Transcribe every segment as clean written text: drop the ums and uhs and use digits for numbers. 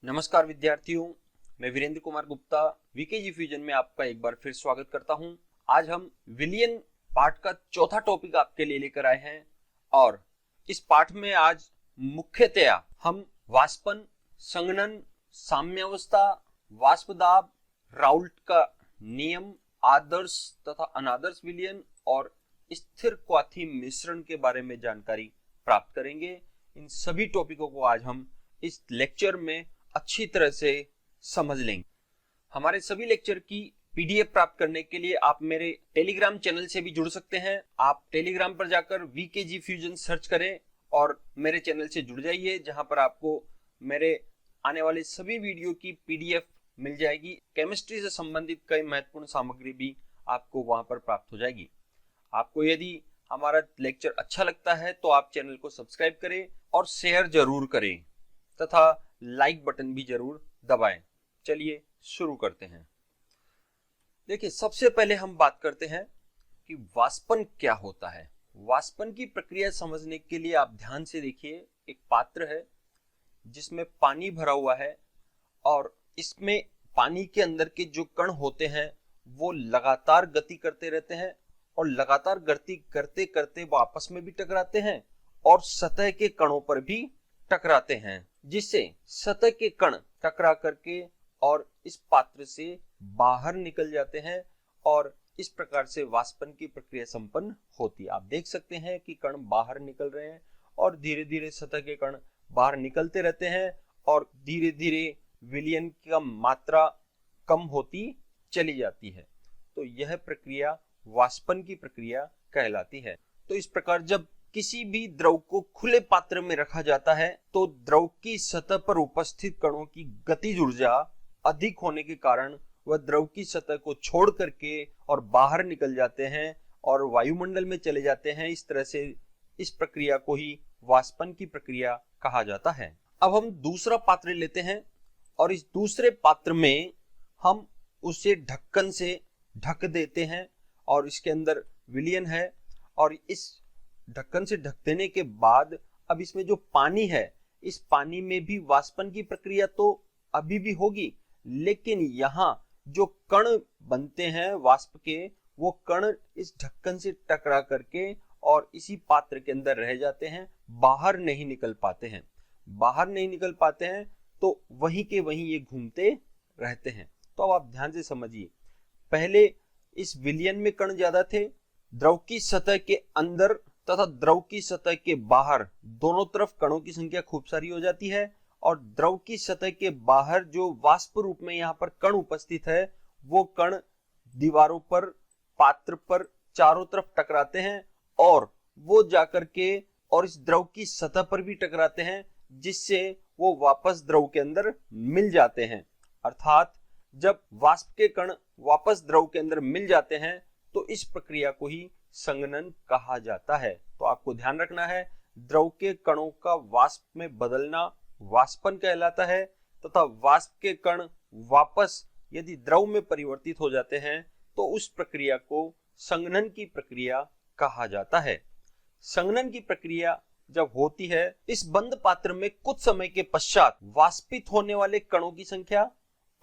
नमस्कार विद्यार्थियों, मैं वीरेंद्र कुमार गुप्ता वीकेजी फ्यूजन में आपका एक बार फिर स्वागत करता हूं। आज हम विलियन पार्ट का चौथा टॉपिक आपके लिए लेकर आए हैं और इस पाठ में आज मुख्यतया हम वाष्पन, संघनन, साम्यावस्था, वाष्प दाब, राउल्ट का नियम, आदर्श तथा अनादर्श विलियन और स्थिर क्वाथी मिश्रण के बारे में जानकारी प्राप्त करेंगे। इन सभी टॉपिकों को आज हम इस लेक्चर में अच्छी तरह से समझ लेंगे। हमारे सभी लेक्चर की पीडीएफ प्राप्त करने के लिए आप मेरे टेलीग्राम चैनल से भी जुड़ सकते हैं। आप टेलीग्राम पर जाकर वीकेजी फ्यूजन सर्च करें और मेरे चैनल से जुड़ जाइए, जहां पर आपको मेरे आने वाले सभी वीडियो की पीडीएफ मिल जाएगी। केमिस्ट्री से संबंधित कई महत्वपूर्ण सामग्री भी आपको वहां पर प्राप्त हो जाएगी। आपको यदि हमारा लेक्चर अच्छा लगता है तो आप चैनल को सब्सक्राइब करें और शेयर जरूर करें तथा लाइक बटन भी जरूर दबाएं। चलिए शुरू करते हैं। देखिए, सबसे पहले हम बात करते हैं कि वाष्पन क्या होता है। वाष्पन की प्रक्रिया समझने के लिए आप ध्यान से देखिए। एक पात्र है जिसमें पानी भरा हुआ है और इसमें पानी के अंदर के जो कण होते हैं वो लगातार गति करते रहते हैं और लगातार गति करते करते वो आपस में भी टकराते हैं और सतह के कणों पर भी टकराते हैं, जिससे सतह के कण टकरा करके और इस पात्र से बाहर निकल जाते हैं और इस प्रकार से वाष्पन की प्रक्रिया संपन्न होती है। आप देख सकते हैं कि कण बाहर निकल रहे हैं और धीरे धीरे सतह के कण बाहर निकलते रहते हैं और धीरे धीरे विलयन की मात्रा कम होती चली जाती है। तो यह प्रक्रिया वाष्पन की प्रक्रिया कहलाती है। तो इस प्रकार जब किसी भी द्रव को खुले पात्र में रखा जाता है तो द्रव की सतह पर उपस्थित कणों की गतिज ऊर्जा अधिक होने के कारण वह द्रव की सतह को छोड़ करके और बाहर निकल जाते हैं और वायुमंडल में चले जाते हैं। इस तरह से इस प्रक्रिया को ही वाष्पन की प्रक्रिया कहा जाता है। अब हम दूसरा पात्र लेते हैं और इस दूसरे पात्र में हम उसे ढक्कन से ढक देते हैं और इसके अंदर विलयन है और इस ढक्कन से ढक देने के बाद अब इसमें जो पानी है, इस पानी में भी वाष्पन की प्रक्रिया तो अभी भी होगी, लेकिन यहाँ जो कण बनते हैं वाष्प के, वो कण इस ढक्कन से टकरा करके और इसी पात्र के अंदर रह जाते हैं, बाहर नहीं निकल पाते हैं। बाहर नहीं निकल पाते हैं तो वहीं के वहीं ये घूमते रहते हैं। तो अब आप ध्यान से समझिए, पहले इस विलयन में कण ज्यादा थे। द्रव की सतह के अंदर तथा द्रव की सतह के बाहर दोनों तरफ कणों की संख्या खूब सारी हो जाती है और द्रव की सतह के बाहर जो वाष्प रूप में यहाँ पर कण उपस्थित है, वो कण दीवारों पर, पात्र पर चारों तरफ टकराते हैं और वो जाकर के और इस द्रव की सतह पर भी टकराते हैं, जिससे वो वापस द्रव के अंदर मिल जाते हैं। अर्थात जब वाष्प के कण वापस द्रव के अंदर मिल जाते हैं तो इस प्रक्रिया को ही संघनन कहा जाता है। तो आपको ध्यान रखना है, द्रव के कणों का वाष्प में बदलना वाष्पन कहलाता है तथा वाष्प के कण वापस यदि द्रव में परिवर्तित हो जाते हैं तो उस प्रक्रिया को संघनन की प्रक्रिया कहा जाता है। संघनन की प्रक्रिया जब होती है, इस बंद पात्र में कुछ समय के पश्चात वाष्पित होने वाले कणों की संख्या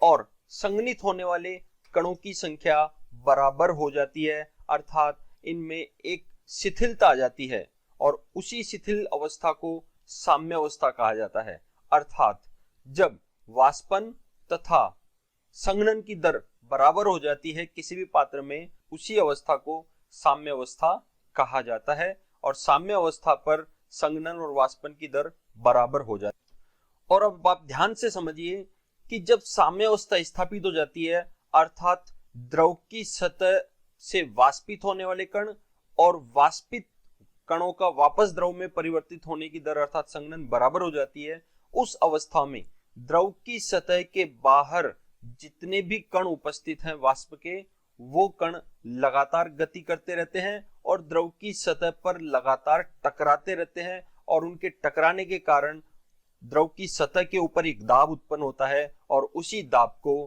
और संघनित होने वाले कणों की संख्या बराबर हो जाती है। अर्थात इनमें एक शिथिलता आ जाती है और उसी शिथिल अवस्था को साम्य अवस्था कहा जाता है। अर्थात जब वाष्पन तथा संघनन की दर बराबर हो जाती है किसी भी पात्र में, उसी अवस्था को साम्य अवस्था कहा जाता है और साम्य अवस्था पर संघनन और वाष्पन की दर बराबर हो जाती है। और अब आप ध्यान से समझिए कि जब साम्य अवस्था स्थापित हो जाती है, अर्थात द्रव की सतह से वाष्पित होने वाले कण और वाष्पित कणों का वापस द्रव में परिवर्तित होने की दर अर्थात संघनन बराबर हो जाती है, उस अवस्था में द्रव की सतह के बाहर जितने भी कण उपस्थित हैं वाष्प के, वो कण लगातार गति करते रहते हैं और द्रव की सतह पर लगातार टकराते रहते हैं और उनके टकराने के कारण द्रव की सतह के ऊपर एक दाब उत्पन्न होता है और उसी दाब को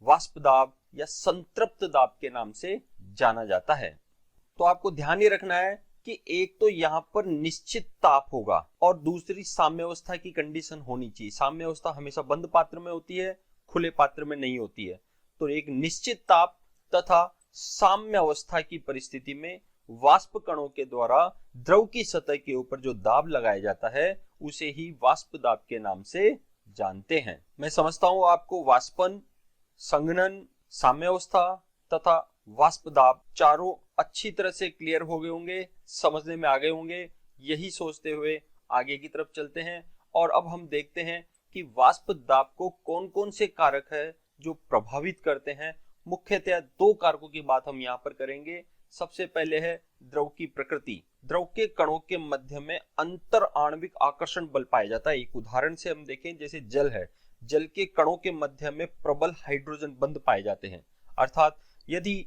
वाष्प दाब या संतृप्त दाब के नाम से जाना जाता है। तो आपको ध्यान ही रखना है कि एक तो यहाँ पर निश्चित ताप होगा और दूसरी साम्यावस्था की कंडीशन होनी चाहिए। साम्यावस्था हमेशा बंद पात्र में होती है, खुले पात्र में नहीं होती है। तो एक निश्चित ताप तथा साम्यावस्था की परिस्थिति में वाष्प कणों के द्वारा द्रव की सतह के ऊपर जो दाब लगाया जाता है उसे ही वाष्प दाब के नाम से जानते हैं। मैं समझता हूं आपको वाष्पन, संघनन, साम्यावस्था तथा वाष्प दाब चारों अच्छी तरह से क्लियर हो गए होंगे, समझने में आ गए होंगे। यही सोचते हुए आगे की तरफ चलते हैं और अब हम देखते हैं कि वाष्प दाब को कौन कौन से कारक है जो प्रभावित करते हैं। मुख्यतः दो कारकों की बात हम यहाँ पर करेंगे। सबसे पहले है द्रव की प्रकृति। द्रव के कणों के मध्य में अंतर आणविक आकर्षण बल पाया जाता है। एक उदाहरण से हम देखें, जैसे जल है, जल के कणों के मध्य में प्रबल हाइड्रोजन बंध पाए जाते हैं। अर्थात यदि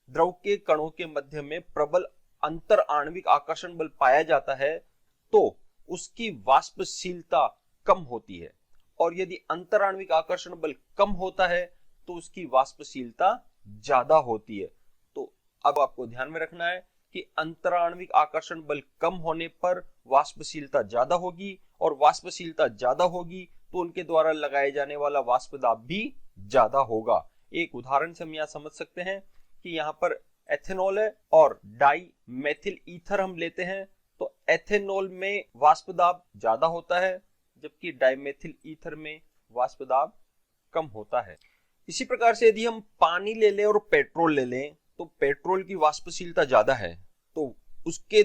द्रव के कणों के मध्य में प्रबल अंतर आणविक आकर्षण बल पाया जाता है तो उसकी वाष्पशीलता कम होती है, और यदि अंतर आणविक आकर्षण बल कम होता है तो उसकी वाष्पशीलता ज्यादा होती है। तो अब आपको ध्यान में रखना है कि अंतर आणविक आकर्षण बल कम होने पर वाष्पशीलता ज्यादा होगी, और वाष्पशीलता ज्यादा होगी तो उनके द्वारा लगाए जाने वाला वाष्प दाब भी ज्यादा होगा। एक उदाहरण से हम यहाँ समझ सकते हैं कि यहाँ पर एथेनॉल है और डाई मेथिल ईथर हम लेते हैं, तो एथेनॉल में वाष्प दाब ज्यादा होता है जबकि डाइमेथिल ईथर में वाष्प दाब कम होता है। इसी प्रकार से यदि हम पानी ले लें और पेट्रोल ले लें तो पेट्रोल की वाष्पशीलता ज्यादा है तो उसके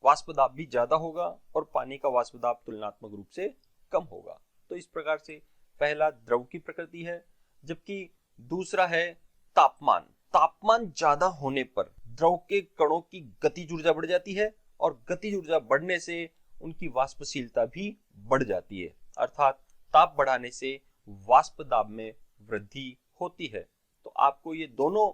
वाष्प दाब भी ज्यादा होगा और पानी का वाष्प दाब तुलनात्मक रूप से कम होगा। तो इस प्रकार से पहला द्रव की प्रकृति है, जबकि दूसरा है तापमान। तापमान ज्यादा होने पर द्रव के कणों की गतिज ऊर्जा बढ़ जाती है और गतिज ऊर्जा बढ़ने से उनकी वाष्पशीलता भी बढ़ जाती है। अर्थात ताप बढ़ाने से वाष्प दाब में वृद्धि होती है। तो आपको ये दोनों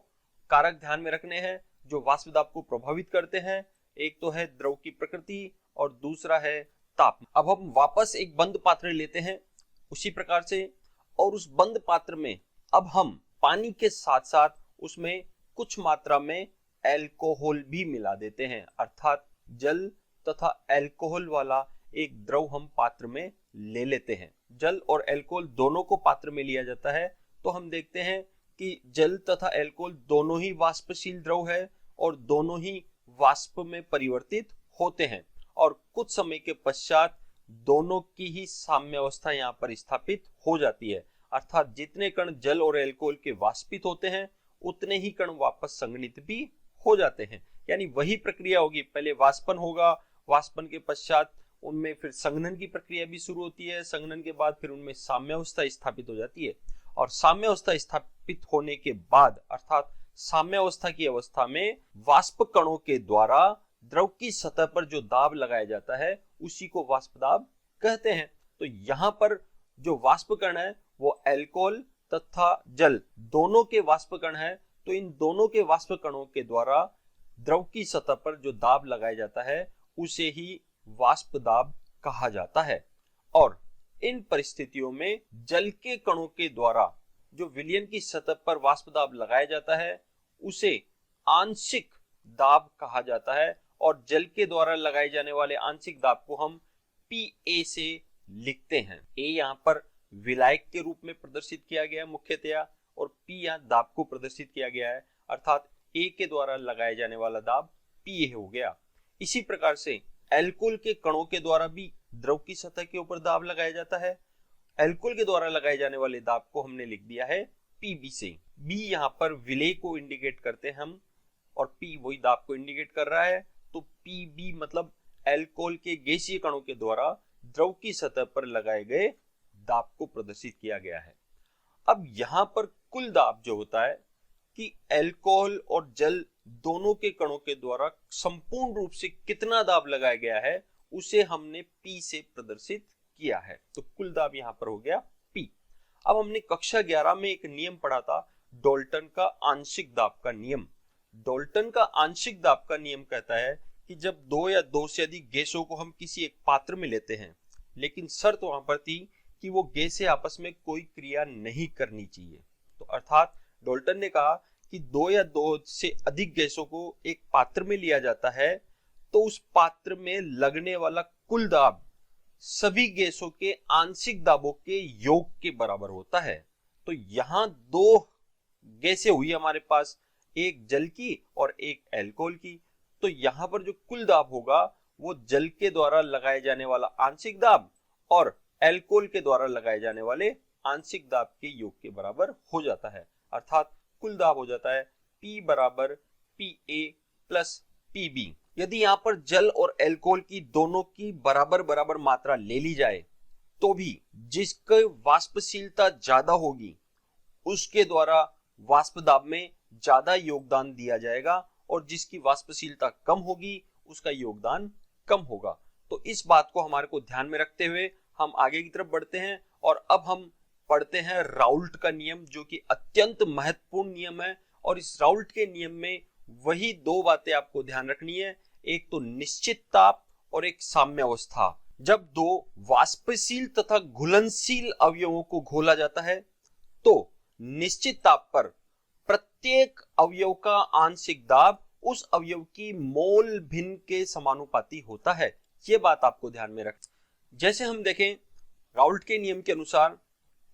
कारक ध्यान में रखने हैं जो वाष्प दाब को प्रभावित करते हैं। एक तो है द्रव की प्रकृति और दूसरा है ताप। अब हम वापस एक बंद पात्र लेते हैं उसी प्रकार से, और उस बंद पात्र में अब हम पानी के साथ साथ उसमें कुछ मात्रा में एल्कोहल भी मिला देते हैं। अर्थात जल तथा एल्कोहल वाला एक द्रव हम पात्र में ले लेते हैं। जल और एल्कोहल दोनों को पात्र में लिया जाता है तो हम देखते हैं कि जल तथा एल्कोहल दोनों ही वाष्पशील द्रव है और दोनों ही वाष्प में परिवर्तित होते हैं, और कुछ समय के पश्चात दोनों की ही साम्यावस्था यहाँ पर स्थापित हो जाती है। अर्थात जितने कण जल और एल्कोहल के वाष्पित होते हैं उतने ही कण वापस संघनित भी हो जाते हैं। यानी वही प्रक्रिया होगी, पहले वाष्पन होगा, वाष्पन के पश्चात उनमें फिर संघनन की प्रक्रिया भी शुरू होती है, संघनन के बाद फिर उनमें साम्यावस्था स्थापित हो जाती है, और साम्यावस्था स्थापित होने के बाद अर्थात साम्यावस्था की अवस्था में वाष्प कणों के द्वारा द्रव की सतह पर जो दाब लगाया जाता है उसी को वाष्प दाब कहते हैं। तो यहाँ पर जो वाष्प कण है वो एल्कोहल तथा जल दोनों के वाष्प कण है, तो इन दोनों के वाष्प कणों के द्वारा द्रव की सतह पर जो दाब लगाया जाता है उसे ही वाष्प दाब कहा जाता है। और इन परिस्थितियों में जल के कणों के द्वारा जो विलयन की सतह पर वाष्प दाब लगाया जाता है उसे आंशिक दाब कहा जाता है, और जल के द्वारा लगाए जाने वाले आंशिक दाब को हम PA से लिखते हैं। A यहाँ पर विलायक के रूप में प्रदर्शित किया गया है मुख्यतया, और P यहाँ दाब को प्रदर्शित किया गया है, अर्थात A के द्वारा लगाए जाने वाला दाब PA हो गया। इसी प्रकार से एल्कोहल के कणों के द्वारा भी द्रव की सतह के ऊपर दाब लगाया जाता है। एल्कोहल के द्वारा लगाए जाने वाले दाब को हमने लिख दिया है PB से। B यहाँ पर विलेय को इंडिकेट करते हैं हम, और P वही दाब को इंडिकेट कर रहा है, तो PB मतलब एल्कोहल के गैसीय कणों के द्वारा द्रव की सतह पर लगाए गए दाब को प्रदर्शित किया गया है। अब यहाँ पर कुल दाब जो होता है कि एल्कोहल और जल दोनों के कणों के द्वारा संपूर्ण रूप से कितना दाब लगाया गया है उसे हमने P से प्रदर्शित किया है। तो कुल दाब यहाँ पर हो गया P। अब हमने कक्षा 11 में एक नियम पढ़ा था, डाल्टन का आंशिक दाब का नियम। डाल्टन का आंशिक दाब का नियम कहता है कि जब दो या दो से अधिक गैसों को हम किसी एक पात्र में लेते हैं, लेकिन शर्त वहां पर थी कि वो गैसें आपस में कोई क्रिया नहीं करनी चाहिए। तो अर्थात डाल्टन ने कहा कि दो या दो से अधिक गैसों को एक पात्र में लिया जाता है तो उस पात्र में लगने वाला कुल दाब सभी गैसों के आंशिक दाबों के योग के बराबर होता है। तो यहां दो गैसें हुई हमारे पास, एक जल की और एक अल्कोहल की। तो यहां पर जो कुल दाब होगा वो जल के द्वारा लगाए जाने वाला आंशिक दाब और अल्कोहल के द्वारा लगाए जाने वाले आंशिक दाब के योग के बराबर हो जाता है। अर्थात कुल दाब हो जाता है P बराबर Pa प्लस Pb। यदि यहाँ पर जल और अल्कोहल की दोनों की बराबर बराबर मात्रा ले ली जाए तो भी जिसकी वाष्पशीलता ज्यादा होगी उसके द्वारा वाष्प दाब में ज्यादा योगदान दिया जाएगा और जिसकी वाष्पशीलता कम होगी उसका योगदान कम होगा। तो इस बात को हमारे को ध्यान में रखते हुए हम आगे की तरफ बढ़ते हैं और अब हम पढ़ते हैं राउल्ट का नियम, जो कि अत्यंत महत्वपूर्ण नियम है। और इस राउल्ट के नियम में वही दो बातें आपको ध्यान रखनी है, एक तो निश्चित ताप और एक साम्य अवस्था। जब दो वाष्पशील तथा घुलनशील अवयवों को घोला जाता है तो निश्चित ताप पर प्रत्येक अवयव का आंशिक दाब उस अवयव की मोल भिन्न के समानुपाती होता है। यह बात आपको ध्यान में रख। जैसे हम देखें राउल्ट के नियम के अनुसार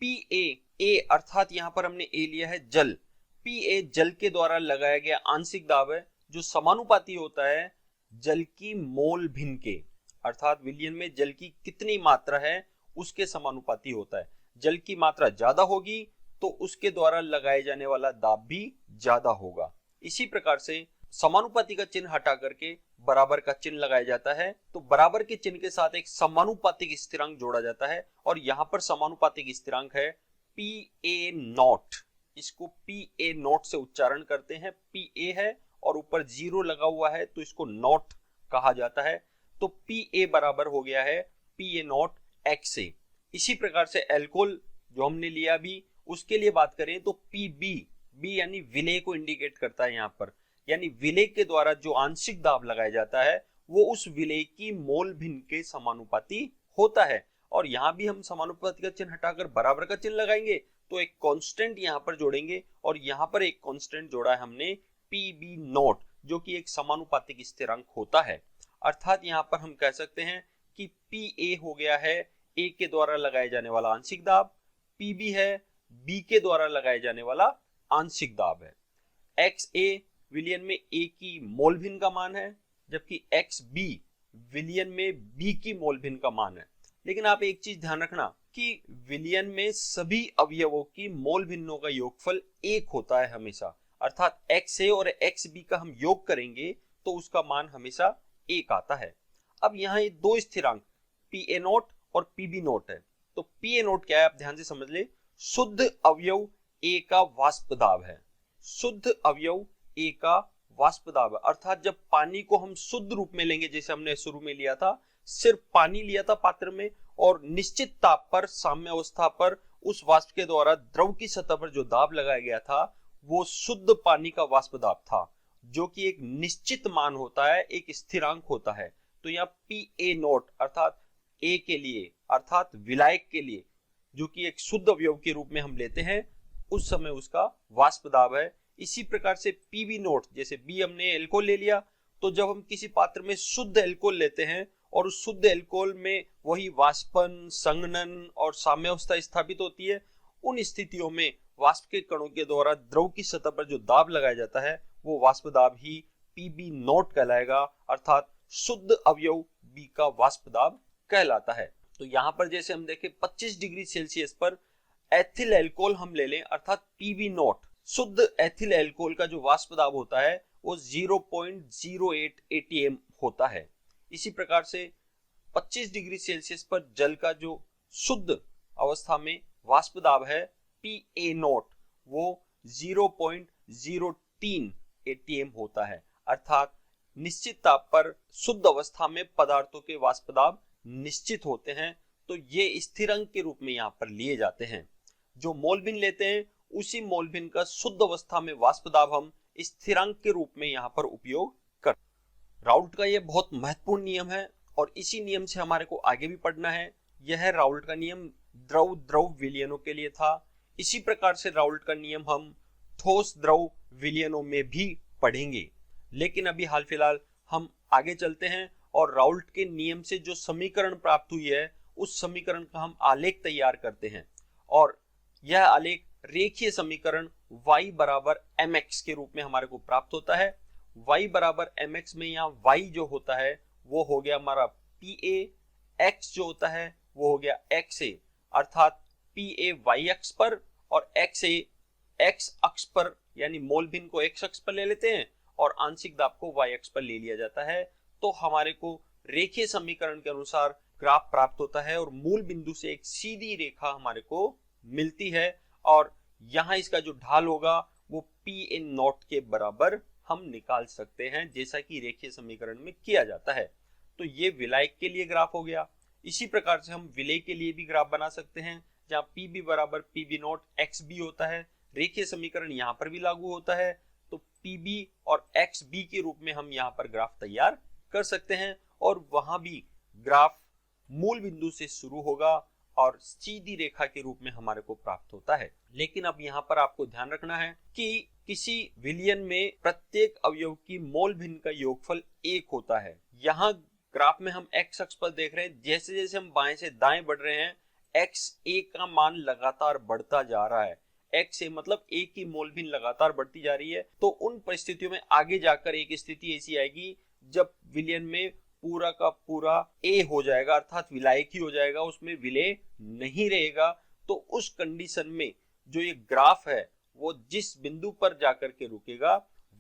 Pa अर्थात यहां पर हमने A लिया है जल, Pa जल के द्वारा लगाया गया आंशिक दाब है जो समानुपाती होता है जल की मोल भिन्न के, अर्थात विलयन में जल की कितनी मात्रा है उसके समानुपाती होता है। जल की मात्रा ज्यादा होगी तो उसके द्वारा लगाए जाने वाला दाब भी ज्यादा होगा। इसी प्रकार से समानुपाती का चिन्ह हटा करके बराबर का चिन्ह लगाया जाता है। तो बराबर के चिन्ह के साथ एक समानुपातिक स्थिरांक जोड़ा जाता है और यहां पर समानुपातिक स्थिरांक है Pa0। इसको Pa0 से उच्चारण करते हैं। Pa है और ऊपर 0 लगा हुआ है तो इसको नॉट कहा जाता है। तो Pa बराबर हो गया है Pa0 XA। इसी प्रकार से अल्कोहल जो हमने लिया अभी उसके लिए बात करें तो Pb, B यानी विलेय को इंडिकेट करता है यहाँ पर, यानी विलेय के द्वारा जो आंशिक दाब लगाया जाता है वो उस विलेय की मोल भिन्न के समानुपाती होता है। और यहाँ भी हम समानुपाती का चिन्ह हटाकर बराबर का चिन्ह लगाएंगे तो एक कांस्टेंट यहाँ पर जोड़ेंगे और यहाँ पर एक कांस्टेंट जोड़ा है हमने Pb0 जो कि एक समानुपातिक स्थिरांक होता है। अर्थात यहाँ पर हम कह सकते हैं कि Pa हो गया है A के द्वारा लगाए जाने वाला आंशिक दाब, Pb है B के द्वारा लगाए जाने वाला आंशिक दाब है। XA विलयन में A की मोल भिन्न का मान है जबकि XB विलयन में B की मोल भिन्न का मान है। लेकिन आप एक चीज ध्यान रखना कि विलयन में सभी अवयवों की मोल भिन्नों का योगफल एक होता है हमेशा, अर्थात XA और XB का हम योग करेंगे तो उसका मान हमेशा एक आता है। अब यहाँ ये दो स्थिरांक Pa0 और Pb0 है। तो Pa0 क्या है आप ध्यान से समझ ले, शुद्ध अवयव A का वाष्प दाब है। शुद्ध अवयव A का वाष्प दाब है, अर्थात जब पानी को हम शुद्ध रूप में लेंगे, जैसे हमने शुरू में लिया था, सिर्फ पानी लिया था पात्र में और निश्चित ताप पर साम्य अवस्था पर उस वाष्प के द्वारा द्रव की सतह पर जो दाब लगाया गया था वो शुद्ध पानी का वाष्प दाब था जो कि एक निश्चित मान होता है, एक स्थिरांक होता है। तो यहाँ Pa0 अर्थात A के लिए अर्थात विलायक के लिए जो कि एक शुद्ध अवयव के रूप में हम लेते हैं उस समय उसका वाष्प दाब है। इसी प्रकार से Pb0 जैसे B हमने अल्कोहल ले लिया तो जब हम किसी पात्र में शुद्ध अल्कोहल लेते हैं और उस शुद्ध अल्कोहल में वही वाष्पन, संघनन और साम्यावस्था स्थापित होती है, उन स्थितियों में वाष्प के कणों के द्वारा द्रव की सतह पर जो दाब लगाया जाता है वो वाष्प दाब ही Pb0 कहलाएगा, अर्थात शुद्ध अवयव B का वाष्प दाब कहलाता है। तो यहाँ पर जैसे हम देखें 25 डिग्री सेल्सियस पर एथिल अल्कोहल हम ले लें अर्थात Pb0, शुद्ध एथिल अल्कोहल का जो वाष्प दाब होता है वो 0.08 atm होता है। इसी प्रकार से 25 डिग्री सेल्सियस पर जल का जो शुद्ध अवस्था में वाष्प दाब है Pa0 वो 0.03 atm होता है, अर्थात निश्चित ताप पर शुद्ध अवस्था में पदार्थों के वाष्प दाब निश्चित होते हैं। तो ये स्थिरांक के रूप में यहाँ पर लिए जाते हैं। जो मोल भिन्न लेते हैं उसी मोल भिन्न का शुद्ध अवस्था में वाष्प दाब हम स्थिरांक के रूप में यहाँ पर उपयोग कर। राउल्ट का ये बहुत महत्वपूर्ण नियम है और इसी नियम से हमारे को आगे भी पढ़ना है। यह है राउल्ट का नियम द्रव द्रव विलयनों के लिए था। इसी प्रकार से राउल्ट का नियम हम ठोस द्रव विलयनों में भी पढ़ेंगे, लेकिन अभी हाल फिलहाल हम आगे चलते हैं और राउल्ट के नियम से जो समीकरण प्राप्त हुई है उस समीकरण का हम आलेख तैयार करते हैं और यह आलेख रेखीय समीकरण y बराबर mx के रूप में हमारे को प्राप्त होता है। y बराबर mx में यहाँ y जो होता है वो हो गया हमारा PA, x जो होता है वो हो गया XA, अर्थात PA y अक्ष पर और XA x अक्ष पर, यानी मोल भिन्न को x अक्ष पर ले लेते हैं और आंशिक दाब को y अक्ष पर ले लिया जाता है। तो हमारे को रेखीय समीकरण के अनुसार ग्राफ प्राप्त होता है और मूल बिंदु से एक सीधी रेखा हमारे को मिलती है और यहाँ इसका जो ढाल होगा वो PA नॉट के बराबर हम निकाल सकते हैं, जैसा कि रेखीय समीकरण में किया जाता है। तो ये विलायक के लिए ग्राफ हो गया। इसी प्रकार से हम विलेय के लिए भी ग्राफ बना सकते हैं, जहाँ PB बराबर PB नॉट XB होता है। रेखीय समीकरण यहाँ पर भी लागू होता है, तो PB और XB के रूप में हम यहाँ पर ग्राफ तैयार कर सकते हैं और वहां भी ग्राफ मूल बिंदु से शुरू होगा और सीधी रेखा के रूप में हमारे को प्राप्त होता है। लेकिन अब यहाँ पर आपको ध्यान रखना है कि किसी विलयन में प्रत्येक अवयव की मोल भिन्न का योगफल 1 होता है। यहाँ ग्राफ में हम x अक्ष पर देख रहे हैं, जैसे जैसे हम बाएं से दाएं बढ़ रहे हैं XA का मान लगातार बढ़ता जा रहा है। XA मतलब A की मोल भिन्न लगातार बढ़ती जा रही है। तो उन परिस्थितियों में आगे जाकर एक स्थिति ऐसी आएगी जब विलयन में पूरा का पूरा A हो जाएगा, अर्थात विलायक ही हो जाएगा, उसमें विलेय नहीं रहेगा। तो उस कंडीशन में जो ये ग्राफ है वो जिस बिंदु पर जाकर के रुकेगा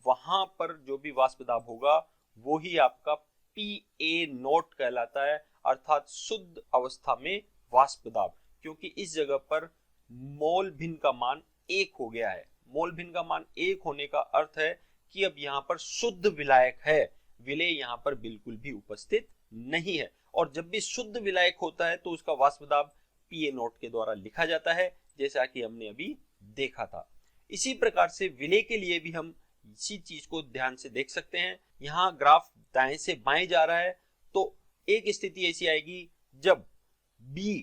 वहां पर जो भी वाष्प दाब होगा वो ही आपका PA नॉट कहलाता है, अर्थात शुद्ध अवस्था में वाष्प दाब, क्योंकि इस जगह पर मोल भिन्न का मान 1 हो गया है। मोल भिन्न का मान 1 होने का अर्थ है कि अब यहाँ पर शुद्ध विलायक है, विलेय यहाँ पर बिल्कुल भी उपस्थित नहीं है। और जब भी शुद्ध विलायक होता है तो उसका वाष्प दाब PA नॉट के द्वारा लिखा जाता है, जैसा कि हमने अभी देखा था। इसी प्रकार से विलेय के लिए भी हम इसी चीज को ध्यान से देख सकते हैं। यहाँ ग्राफ दाएं से बाएं जा रहा है, तो एक स्थिति ऐसी आएगी जब B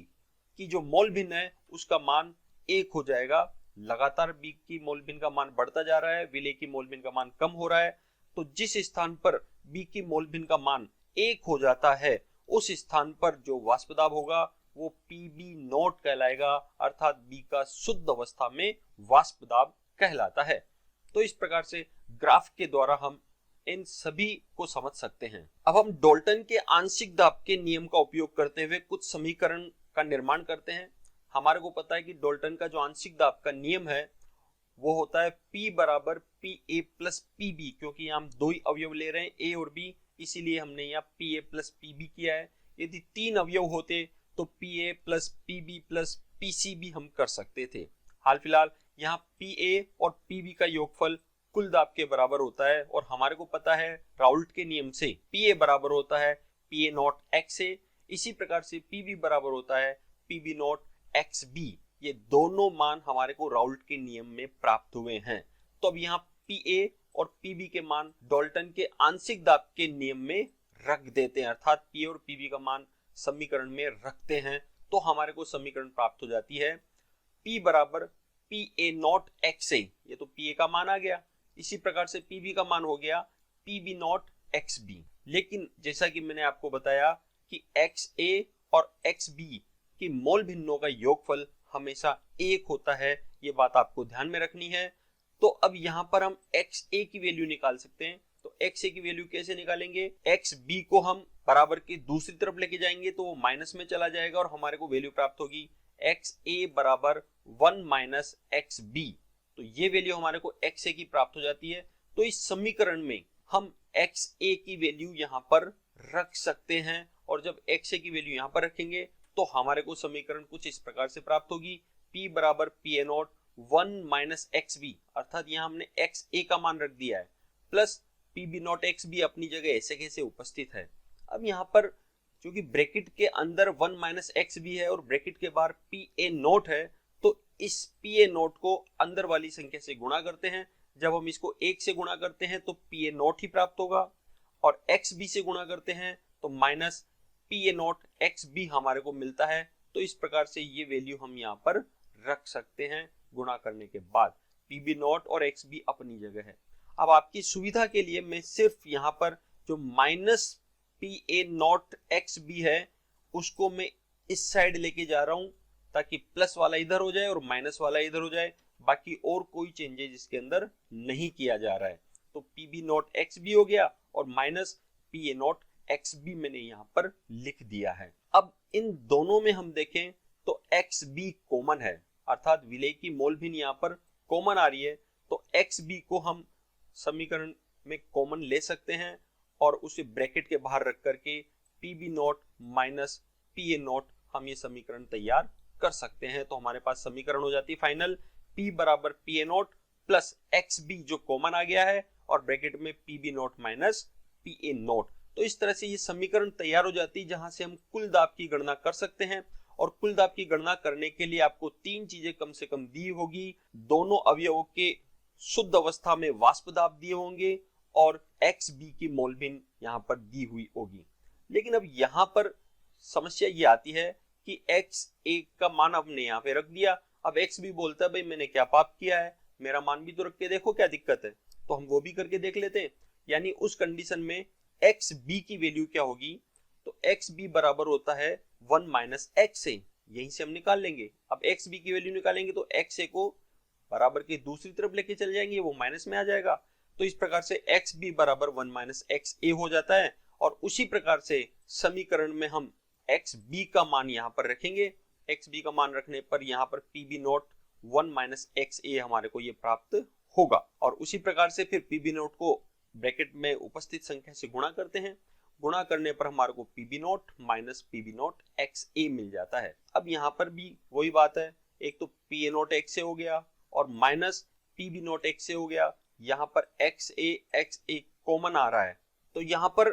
की जो मोल भिन्न है उसका मान 1 हो जाएगा। लगातार B की मोल भिन्न का मान बढ़ता जा रहा है, विलेय की मोल भिन्न का मान कम हो रहा है। तो जिस स्थान पर B की मोल भिन्न का मान 1 हो जाता है उस स्थान पर जो वाष्प दाब होगा वो PB नॉट कहलाएगा, अर्थात B का शुद्ध अवस्था में वाष्प दाब कहलाता है। तो इस प्रकार से ग्राफ के द्वारा हम इन सभी को समझ सकते हैं। अब हम डाल्टन के आंशिक दाब के नियम का उपयोग करते हुए कुछ समीकरण का निर्माण करते हैं। हमारे को पता है कि डाल्टन का जो आंशिक दाब का नियम है वो होता है P बराबर PA प्लस PB, क्योंकि हम दो ही अवयव ले रहे हैं A और B, इसीलिए हमने यहाँ PA प्लस PB किया है। यदि 3 अवयव होते तो PA plus PB plus PCB हम कर सकते थे। हाल फिलहाल यहाँ PA और PB का योगफल कुल दाब के बराबर होता है और हमारे को पता है राउल्ट के नियम से PA बराबर होता है PA नॉट XA, इसी प्रकार से PB बराबर होता है PB नॉट XB। ये दोनों मान हमारे को राउल्ट के नियम में प्राप्त हुए हैं। तो अब यहाँ PA और PB के मान डाल्टन के आंशिक दाब के नियम में रख देते हैं, अर्थात PA और PB का मान समीकरण में रखते हैं, तो हमारे को समीकरण प्राप्त हो जाती है P बराबर PA नॉट XA, ये तो PA का मान आ गया। इसी प्रकार से PB का मान हो गया PB नॉट XB। लेकिन जैसा कि मैंने आपको बताया कि XA और XB की मोल भिन्नों का योगफल हमेशा 1 होता है, ये बात आपको ध्यान में रखनी है। तो अब यहाँ पर हम XA की वैल्यू निकाल सकते हैं। तो XA की वैल्यू कैसे निकालेंगे? XB को हम बराबर की दूसरी तरफ लेके जाएंगे तो वो माइनस में चला जाएगा और हमारे को वैल्यू प्राप्त होगी XA बराबर 1 माइनस XB। तो ये वैल्यू हमारे को XA की प्राप्त हो जाती है। तो इस समीकरण में हम XA की वैल्यू यहाँ पर रख सकते हैं और जब XA की वैल्यू यहाँ पर रखेंगे तो हमारे को समीकरण कुछ इस प्रकार से प्राप्त होगी P बराबर PA नॉट 1 माइनस XB, अर्थात यहाँ हमने XA का मान रख दिया है, प्लस PB नॉट XB अपनी जगह ऐसे कैसे उपस्थित है। अब यहाँ पर क्योंकि ब्रैकेट के अंदर 1 माइनस XB है और ब्रैकेट के बाहर PA नॉट है, तो इस PA नॉट को अंदर वाली संख्या से गुणा करते हैं। जब हम इसको 1 से गुणा करते हैं तो PA नॉट ही प्राप्त होगा और XB से गुणा करते हैं तो माइनस PA नॉट XB हमारे को मिलता है। तो इस प्रकार से ये वैल्यू हम यहाँ पर रख सकते हैं गुणा करने के बाद। PB नॉट और XB अपनी जगह है। अब आपकी सुविधा के लिए मैं सिर्फ यहाँ पर जो minus P A naught X B है उसको मैं इस साइड लेके जा रहा हूं ताकि प्लस वाला इधर हो जाए और माइनस वाला इधर हो जाए, बाकी और कोई चेंजेस इसके अंदर नहीं किया जा रहा है। तो P B naught X B हो गया और minus P A naught X B मैंने यहां पर लिख दिया है। अब इन दोनों में हम देखें तो एक्स बी कॉमन है, अर्थात विलेय की मोल भिन्न यहां पर कॉमन आ रही है, तो एक्स बी को हम समीकरण में कॉमन ले सकते हैं और उसे ब्रैकेट के बाहर रख करके P B naught minus P A naught हम ये समीकरण तैयार कर सकते हैं। तो हमारे पास समीकरण हो जाती है फाइनल P बराबर P A naught plus X B जो कॉमन आ गया है और ब्रैकेट में P B naught minus P A naught. तो इस तरह से ये समीकरण तैयार हो जाती है जहां से हम कुल दाब की गणना कर सकते हैं। और कुल दाब की गणना करने के लिए आपको तीन चीजें कम से कम दी होगी, दोनों अवयवों के शुद्ध अवस्था में वाष्प दाब दिए होंगे और एक्स बी की मोल भिन्न यहां पर दी हुई होगी। लेकिन अब यहां पर समस्या ये आती है कि एक्स ए का मान हमने यहाँ पे रख दिया, अब एक्स भी बोलता है भाई मैंने क्या पाप किया है, मेरा मान भी तो रख के देखो क्या दिक्कत है। तो हम वो भी करके देख लेते हैं। यानी उस कंडीशन में एक्स बी की वैल्यू क्या होगी, तो एक्स बी बराबर होता है 1 माइनस एक्स ए, यहीं से हम निकाल लेंगे। अब एक्स बी की वैल्यू निकालेंगे तो एक्स ए को बराबर के दूसरी तरफ लेके चले जाएंगे, वो माइनस में आ जाएगा। तो इस प्रकार से एक्स बी बराबर 1 माइनस एक्स ए हो जाता है। और उसी प्रकार से समीकरण में हम एक्स बी का मान यहाँ पर रखेंगे। एक्स बी का मान रखने पर यहाँ पर P B naught 1 minus X A हमारे को ये प्राप्त होगा। और उसी प्रकार से फिर पी बी नॉट को ब्रैकेट में उपस्थित संख्या से गुणा करते हैं, गुणा करने पर हमारे को P B naught minus P B naught X A मिल जाता है। अब यहाँ पर भी वही बात है, एक तो P A naught X A हो गया और minus P B naught X A हो गया। यहाँ पर एक्स ए कॉमन आ रहा है, तो यहाँ पर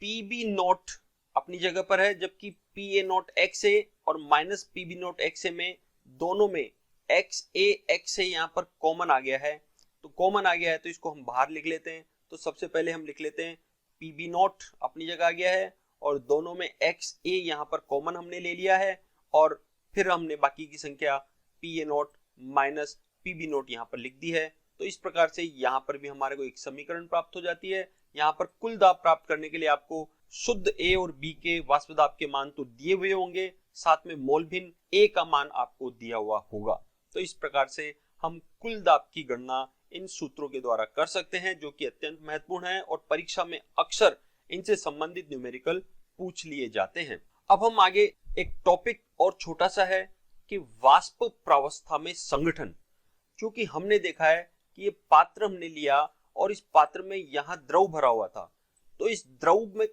पी बी नॉट अपनी जगह पर है, जबकि P A naught X A और minus P B naught X A में दोनों में एक्स ए यहाँ पर कॉमन आ गया है। तो कॉमन आ गया है तो इसको हम बाहर लिख लेते हैं। तो सबसे पहले हम लिख लेते हैं पी बी नॉट अपनी जगह आ गया है और दोनों में एक्स ए यहाँ पर कॉमन हमने ले लिया है और फिर हमने बाकी की संख्या P A naught minus P B naught यहाँ पर लिख दी है। तो इस प्रकार से यहाँ पर भी हमारे को एक समीकरण प्राप्त हो जाती है। यहाँ पर कुल दाब प्राप्त करने के लिए आपको शुद्ध ए और बी के वाष्प दाब के मान तो दिए हुए होंगे, साथ में मोल भिन्न ए का मान आपको दिया हुआ होगा। तो इस प्रकार से हम कुल दाब की गणना इन सूत्रों के द्वारा कर सकते हैं, जो कि अत्यंत महत्वपूर्ण है और परीक्षा में अक्सर इनसे संबंधित न्यूमेरिकल पूछ लिए जाते हैं। अब हम आगे एक टॉपिक और छोटा सा है कि वाष्प प्रावस्था में संगठन। क्योंकि हमने देखा है कि ये पात्र हमने लिया और इस पात्र में यहाँ द्रव भरा हुआ था, तो इस द्रव में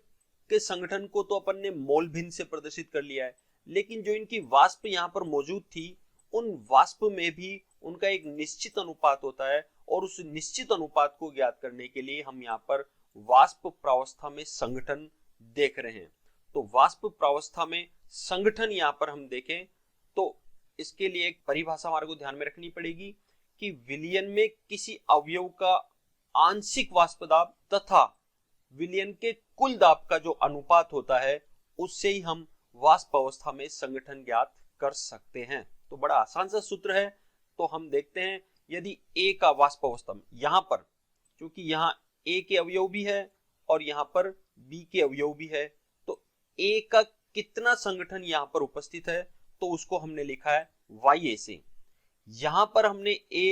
के संगठन को तो अपन ने मोल भिन्न से प्रदर्शित कर लिया है, लेकिन जो इनकी वाष्प यहाँ पर मौजूद थी उन वाष्प में भी उनका एक निश्चित अनुपात होता है और उस निश्चित अनुपात को ज्ञात करने के लिए हम यहाँ पर वाष्प प्रावस्था में संगठन देख रहे हैं। तो वाष्प प्रावस्था में संगठन यहाँ पर हम देखें तो इसके लिए एक परिभाषा हमारे को ध्यान में रखनी पड़ेगी कि विलयन में किसी अवयव का आंशिक वाष्प दाब तथा विलयन के कुल दाब का जो अनुपात होता है उससे ही हम वाष्प अवस्था में संगठन ज्ञात कर सकते हैं। तो बड़ा आसान सा सूत्र है। तो हम देखते हैं यदि A का वाष्प अवस्था में यहाँ पर, क्योंकि यहाँ A के अवयव भी है और यहाँ पर B के अवयव भी है, तो A का कितना संगठन यहाँ पर उपस्थित है तो उसको हमने लिखा है YA से। यहाँ पर हमने A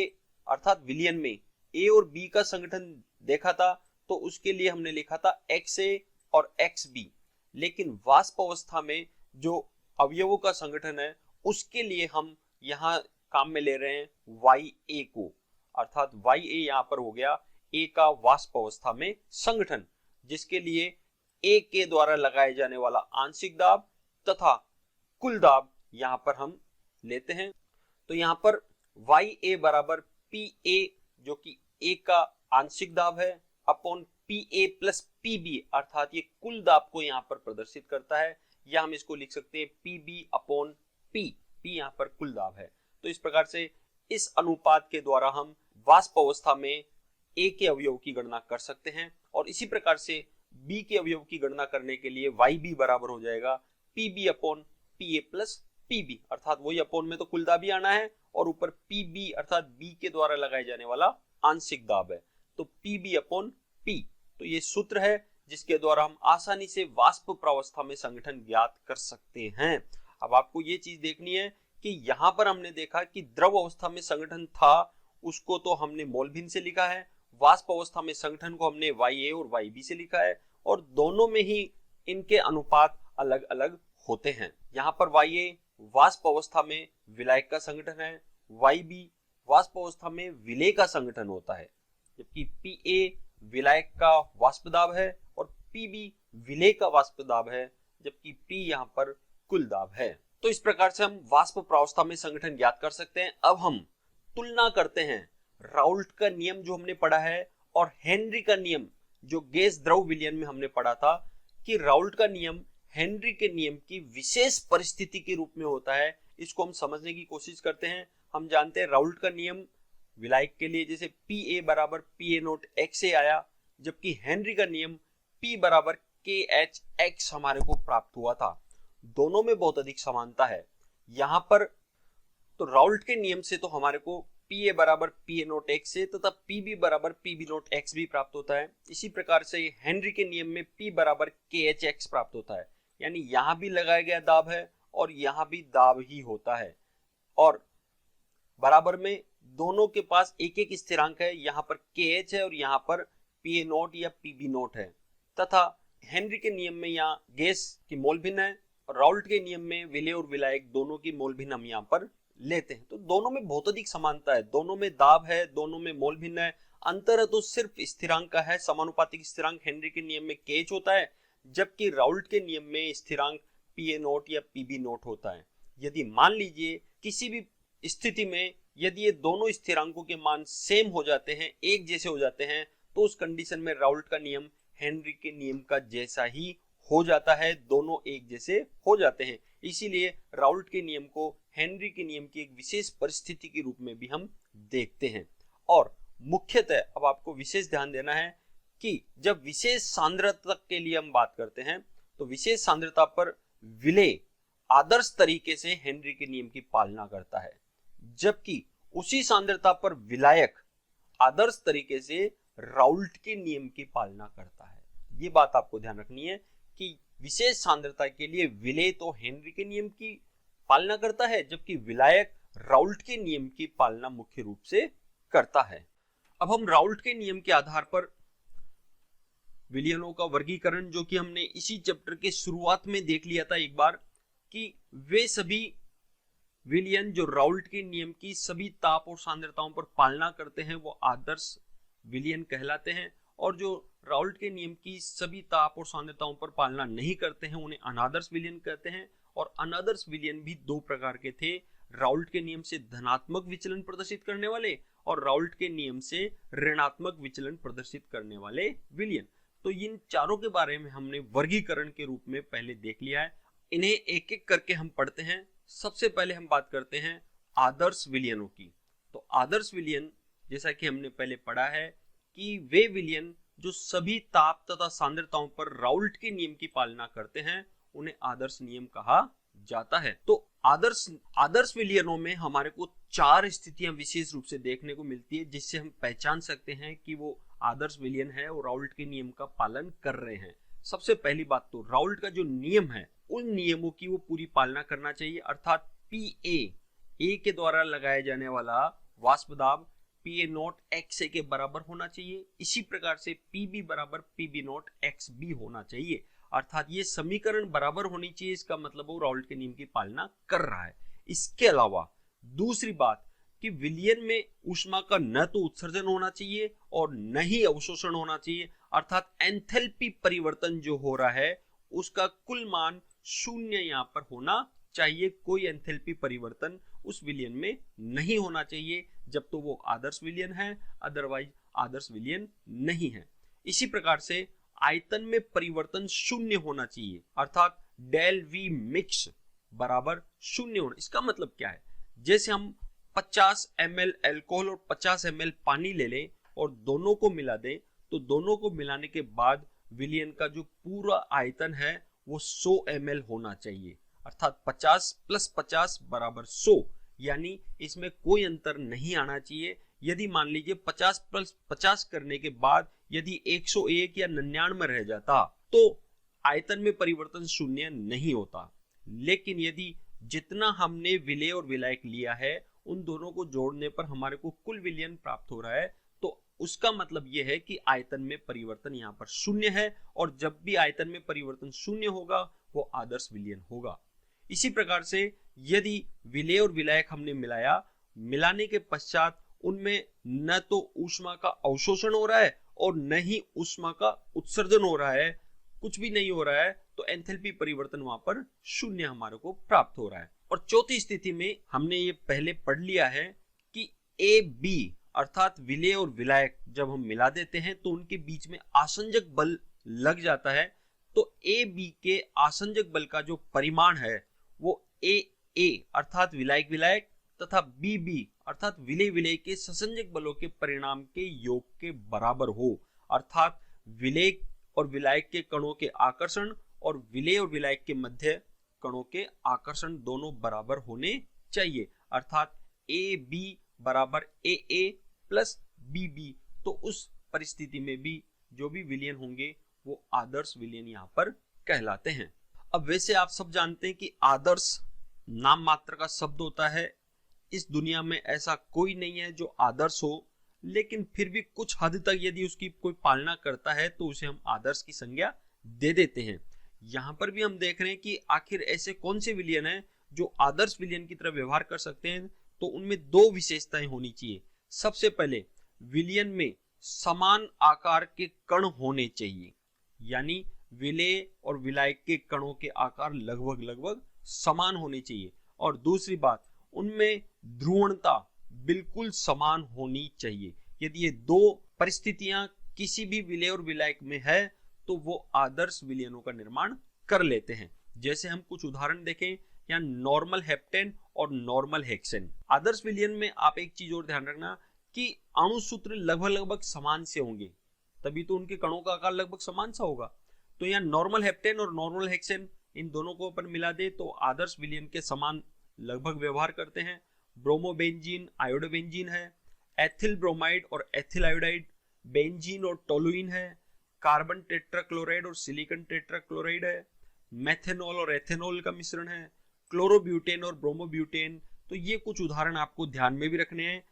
अर्थात विलयन में A और B का संगठन देखा था तो उसके लिए हमने लिखा था XA और XB, लेकिन वाष्प अवस्था में जो अवयवों का संगठन है उसके लिए हम यहाँ काम में ले रहे हैं YA को, अर्थात YA यहाँ पर हो गया A का वाष्प अवस्था में संगठन, जिसके लिए A के द्वारा लगाए जाने वाला आंशिक दाब तथा कुल दाब यहाँ पर हम लेते हैं। तो यहाँ पर YA बराबर PA जो कि A का आंशिक दाब है अपॉन PA प्लस PB, अर्थात ये कुल दाब को यहाँ पर प्रदर्शित करता है, या हम इसको लिख सकते हैं PB अपॉन P, P यहाँ पर कुल दाब है। तो इस प्रकार से इस अनुपात के द्वारा हम वाष्प अवस्था में A के अवयव की गणना कर सकते हैं और इसी प्रकार से B के अवयव की गणना करने के लिए YB बराबर हो जाएगा PB upon PA plus PB, अर्थात वही अपॉन में तो कुल दाब ही आना है और ऊपर PB अर्थात B के द्वारा लगाए जाने वाला आंशिक दाब है, तो PB अपॉन P। तो ये सूत्र है जिसके द्वारा हम आसानी से वाष्प प्रावस्था में संगठन ज्ञात कर सकते हैं। अब आपको ये चीज देखनी है कि यहाँ पर हमने देखा कि द्रव अवस्था में संगठन था, उसको तो हमने मोल भिन्न से लिखा है, वाष्प अवस्था में संगठन को हमने YA और YB से लिखा है, और दोनों में ही इनके अनुपात अलग अलग होते हैं। यहाँ पर YA वाष्प अवस्था में विलायक का संगठन है, YB वाष्प अवस्था में विलेय का संगठन होता है, जबकि PA विलायक का वाष्प दाब है और PB विलेय का वाष्प दाब है, जबकि P यहाँ पर कुल दाब है। तो इस प्रकार से हम वाष्प प्रावस्था में संगठन ज्ञात कर सकते हैं। अब हम तुलना करते हैं राउल्ट का नियम जो हमने पढ़ा है और हेनरी का नियम जो गैस द्रव विलयन में हमने पढ़ा था, कि राउल्ट का नियम हेनरी के नियम की विशेष परिस्थिति के रूप में होता है। इसको हम समझने की कोशिश करते हैं। हम जानते हैं राउल्ट का नियम विलायक के लिए जैसे PA बराबर PA नोट XA आया, जबकि हेनरी का नियम P बराबर KHX हमारे को प्राप्त हुआ था। दोनों में बहुत अधिक समानता है। यहाँ पर तो राउल्ट के नियम से तो हमारे को PA बराबर PA नोट XA तथा PB बराबर PB नोट XB प्राप्त होता है। इसी प्रकार से हेनरी के नियम में P बराबर KHX प्राप्त होता है, यानी यहाँ भी लगाया गया दाब है और यहाँ भी दाब ही होता है, और बराबर में दोनों के पास एक एक स्थिरांक है। यहाँ पर KH है और यहाँ पर PA नोट या PB नोट है, तथा हेनरी के नियम में यहाँ गैस की मोल भिन्न है और राउल्ट के नियम में विलेय और विलायक दोनों की मोल भिन्न हम यहाँ पर लेते हैं। तो दोनों में बहुत अधिक समानता है, दोनों में दाब है, दोनों में मोल भिन्न है। अंतर है तो सिर्फ स्थिरांक का है। समानुपातिक स्थिरांक हेनरी के नियम में KH होता है, जबकि राउल्ट के नियम में स्थिरांक PA नोट या PB नोट होता है। यदि मान लीजिए किसी भी स्थिति में यदि ये दोनों स्थिरांकों के मान सेम हो जाते हैं, एक जैसे हो जाते हैं, तो उस कंडीशन में राउल्ट का नियम हेनरी के नियम का जैसा ही हो जाता है, दोनों एक जैसे हो जाते हैं। इसीलिए राउल्ट के नियम को हेनरी के नियम की एक विशेष परिस्थिति के रूप में भी हम देखते हैं। और मुख्यतः अब आपको विशेष ध्यान देना है कि जब विशेष सांद्रता के लिए हम बात करते हैं, तो विशेष सांद्रता पर विलेय आदर्श तरीके से हेनरी के नियम की पालना करता है, जबकि उसी सांद्रता पर विलायक आदर्श तरीके से राउल्ट के नियम की पालना करता है। ये बात आपको ध्यान रखनी है कि विशेष सांद्रता के लिए विलेय तो हेनरी के नियम की पालना करता है, जबकि विलायक राउल्ट के नियम की पालना मुख्य रूप से करता है। अब हम राउल्ट के नियम के आधार पर विलयनों का वर्गीकरण, जो कि हमने इसी चैप्टर के शुरुआत में देख लिया था एक बार, कि वे सभी विलयन जो राउल्ट के नियम की सभी ताप और सांद्रताओं पर पालना करते हैं वो आदर्श विलयन कहलाते हैं, और जो राउल्ट के नियम की सभी ताप और सांद्रताओं पर पालना नहीं करते हैं उन्हें अनादर्श विलयन कहते हैं। और अनादर्श विलयन भी दो प्रकार के थे, राउल्ट के नियम से धनात्मक विचलन प्रदर्शित करने वाले और राउल्ट के नियम से ऋणात्मक विचलन प्रदर्शित करने वाले विलयन। तो इन चारों के बारे में हमने वर्गीकरण के रूप में पहले देख लिया है। इन्हें एक एक करके हम पढ़ते हैं। सबसे पहले हम बात करते हैं आदर्श विलयनों की। तो आदर्श विलयन, जैसा कि हमने पहले पढ़ा है कि वे विलयन जो सभी ताप तथा सांद्रताओं पर राउल्ट के नियम की पालना करते हैं उन्हें आदर्श नियम कहा जाता है। तो आदर्श विलयनों में हमारे को चार स्थितियां विशेष रूप से देखने को मिलती है, जिससे हम पहचान सकते हैं कि वो आदर्श विलयन है और राउल्ट के नियम का पालन कर रहे हैं। सबसे पहली बात तो राउल्ट का जो नियम है उन नियमों की वो पूरी पालना करना चाहिए, अर्थात PA के द्वारा लगाया जाने वाला वाष्प दाब PA नोट XA के बराबर होना चाहिए। इसी प्रकार से PB बराबर PB नोट XB होना चाहिए, अर्थात ये समीकरण बराबर होनी चाहिए। इसका मतलब वो राउल्ट के नियम की पालना कर रहा है। इसके अलावा दूसरी बात कि विलयन में ऊष्मा का न तो उत्सर्जन होना चाहिए और न ही अवशोषण होना चाहिए, अर्थात एंथैल्पी परिवर्तन जो हो रहा है उसका कुल मान शून्य यहाँ पर होना चाहिए। कोई एंथैल्पी परिवर्तन उस विलयन में नहीं होना चाहिए जब तो वो आदर्श विलयन है, अदरवाइज आदर्श विलयन नहीं है। इसी प्रकार से आयतन में परिवर्तन शून्य होना चाहिए, अर्थात डेल V मिक्स बराबर शून्य होना। इसका मतलब क्या है, जैसे हम 50 ml अल्कोहल और 50 ml पानी ले लें और दोनों को मिला दें, तो दोनों को मिलाने के बाद विलयन का जो पूरा आयतन है वो 100 ml होना चाहिए, अर्थात 50 + 50 बराबर 100, यानी इसमें कोई अंतर नहीं आना चाहिए। यदि मान लीजिए 50 + 50 करने के बाद यदि 101 या 99 रह जाता तो आयतन में परिवर्तन शून्य नहीं होता। लेकिन यदि जितना हमने विलेय और विलायक लिया है उन दोनों को जोड़ने पर हमारे को कुल विलयन प्राप्त हो रहा है, तो उसका मतलब यह है कि आयतन में परिवर्तन यहाँ पर शून्य है, और जब भी आयतन में परिवर्तन शून्य होगा वो आदर्श विलयन होगा। इसी प्रकार से यदि विलेय और विलायक हमने मिलाने के पश्चात उनमें न तो ऊष्मा का अवशोषण हो रहा है और न ही ऊष्मा का उत्सर्जन हो रहा है, कुछ भी नहीं हो रहा है, तो एंथैल्पी परिवर्तन वहां पर शून्य हमारे को प्राप्त हो रहा है। और चौथी स्थिति में हमने ये पहले पढ़ लिया है कि ए बी अर्थात विलेय और विलायक जब हम मिला देते हैं तो उनके बीच में आसंजक बल लग जाता है। तो ए बी के आसंजक बल का जो परिमाण है वो ए ए अर्थात विलायक विलायक तथा बी बी अर्थात विलेय विलेय के ससंजक बलों के परिणाम के योग के बराबर हो, अर्थात विलेय और विलायक के कणों के आकर्षण और विलेय और विलायक के मध्य कणों के आकर्षण दोनों बराबर होने चाहिए, अर्थात ए बी बराबर ए ए प्लस बी बी। तो उस परिस्थिति में भी जो भी विलयन होंगे वो आदर्श विलयन यहाँ पर कहलाते हैं। अब वैसे आप सब जानते हैं कि आदर्श नाम मात्र का शब्द होता है, इस दुनिया में ऐसा कोई नहीं है जो आदर्श हो, लेकिन फिर भी कुछ हद तक यदि उसकी कोई पालना करता है तो उसे हम आदर्श की संज्ञा दे देते हैं। यहाँ पर भी हम देख रहे हैं कि आखिर ऐसे कौन से विलयन हैं जो आदर्श विलयन की तरह व्यवहार कर सकते हैं, तो उनमें दो विशेषताएं होनी चाहिए। सबसे पहले विलयन में समान आकार के कण होने चाहिए, यानी विलेय और विलायक के कणों के आकार लगभग समान होने चाहिए। और दूसरी बात, उनमें ध्रुवणता बिल्कुल समान होनी चाहिए। यदि ये दो परिस्थितियां किसी भी विलेय और विलायक में है तो वो आदर्श विलयनों का निर्माण कर लेते हैं। जैसे हम कुछ उदाहरण देखें, यहाँ नॉर्मल हेप्टेन और नॉर्मल हेक्सेन। आदर्श विलयन में आप एक चीज और ध्यान रखना कि अणु सूत्र लगभग समान से होंगे, तभी तो उनके कणों का आकार लगभग समान सा होगा। तो यहाँ नॉर्मल हेप्टेन और नॉर्मल हेक्सेन इन दोनों को अपन मिला दे तो आदर्श विलयन के समान लगभग व्यवहार करते हैं। ब्रोमोबेंजीन आयोडोबेंजीन है, एथिल ब्रोमाइड और एथिल आयोडाइड, बेंजीन और टोलुइन है, कार्बन टेट्राक्लोराइड और सिलिकॉन टेट्राक्लोराइड है, मेथेनॉल और एथेनॉल का मिश्रण है, क्लोरोब्यूटेन और ब्रोमोब्यूटेन। तो ये कुछ उदाहरण आपको ध्यान में भी रखने हैं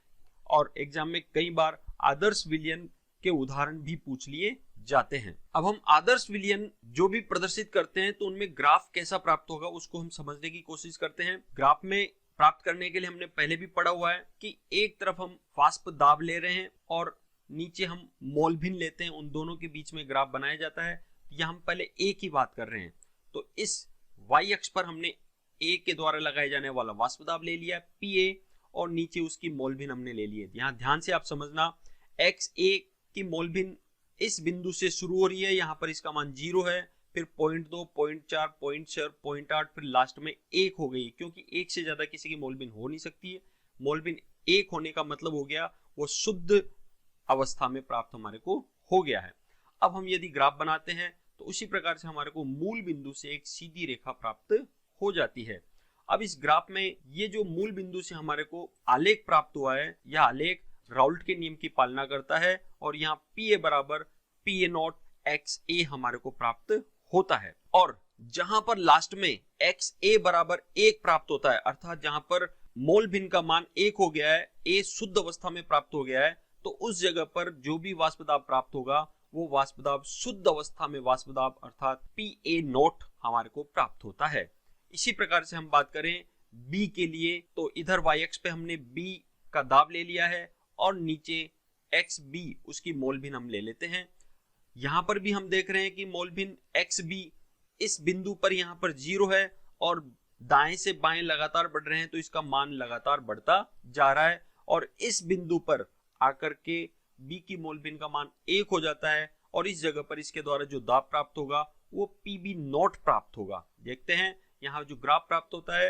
और एग्जाम में कई बार आदर्श विलयन के उदाहरण भी पूछ लिए जाते हैं। अब हम आदर्श विलयन जो भी प्रदर्शित करते हैं तो उनमें ग्राफ कैसा प्राप्त होगा उसको हम समझने की कोशिश करते हैं। ग्राफ में प्राप्त करने के लिए हमने पहले भी पढ़ा हुआ है कि एक तरफ हम वाष्प दाब ले रहे हैं और नीचे हम मोल भिन्न लेते हैं, उन दोनों के बीच में ग्राफ बनाया जाता है। यहाँ हम पहले ए की बात कर रहे हैं, तो इस वाई अक्ष पर हमने ए के द्वारा लगाए जाने वाला वाष्प दाब ले लिया Pa और नीचे उसकी मोल भिन्न हमने ले लिए। यहाँ ध्यान से आप समझना, XA की मोल भिन्न इस बिंदु से शुरू हो रही है, यहाँ पर इसका मान 0 है, फिर 0.2, 0.4, 0.6, 0.8, फिर लास्ट में 1 हो गई, क्योंकि एक से ज्यादा किसी की मोल भिन्न हो नहीं सकती है। मोल भिन्न 1 होने का मतलब हो गया वो शुद्ध अवस्था में प्राप्त हमारे को हो गया है। अब हम यदि ग्राफ बनाते हैं तो उसी प्रकार से हमारे को मूल बिंदु से एक सीधी रेखा प्राप्त हो जाती है। अब इस ग्राफ में ये जो मूल बिंदु से हमारे को आलेख प्राप्त हुआ है, यह आलेख राउल्ट के नियम की पालना करता है और यहाँ Pa बराबर Pa0 XA हमारे को प्राप्त होता है। और जहां पर लास्ट में XA बराबर 1 प्राप्त होता है, अर्थात जहां पर मोल भिन्न का मान 1 हो गया है, A शुद्ध अवस्था में प्राप्त हो गया है, तो उस जगह पर जो भी वाष्प दाब प्राप्त होगा वो वाष्प दाब शुद्ध अवस्था में वाष्प दाब अर्थात Pa0 हमारे को प्राप्त होता है। इसी प्रकार से हम बात करें B के लिए, तो इधर y अक्ष पे हमने B का दाब ले लिया है और नीचे XB उसकी मोल भिन्न हम ले लेते हैं। यहां पर भी हम देख रहे हैं कि मोल भिन्न XB इस बिंदु पर यहाँ पर 0 है और दाएं से बाएं लगातार बढ़ रहे हैं, तो इसका मान लगातार बढ़ता जा रहा है और इस बिंदु पर आकर के B की मोल भिन्न का मान 1 हो जाता है और इस जगह पर इसके द्वारा जो दाब प्राप्त होगा वो PB0 प्राप्त होगा। देखते हैं यहाँ जो ग्राफ प्राप्त होता है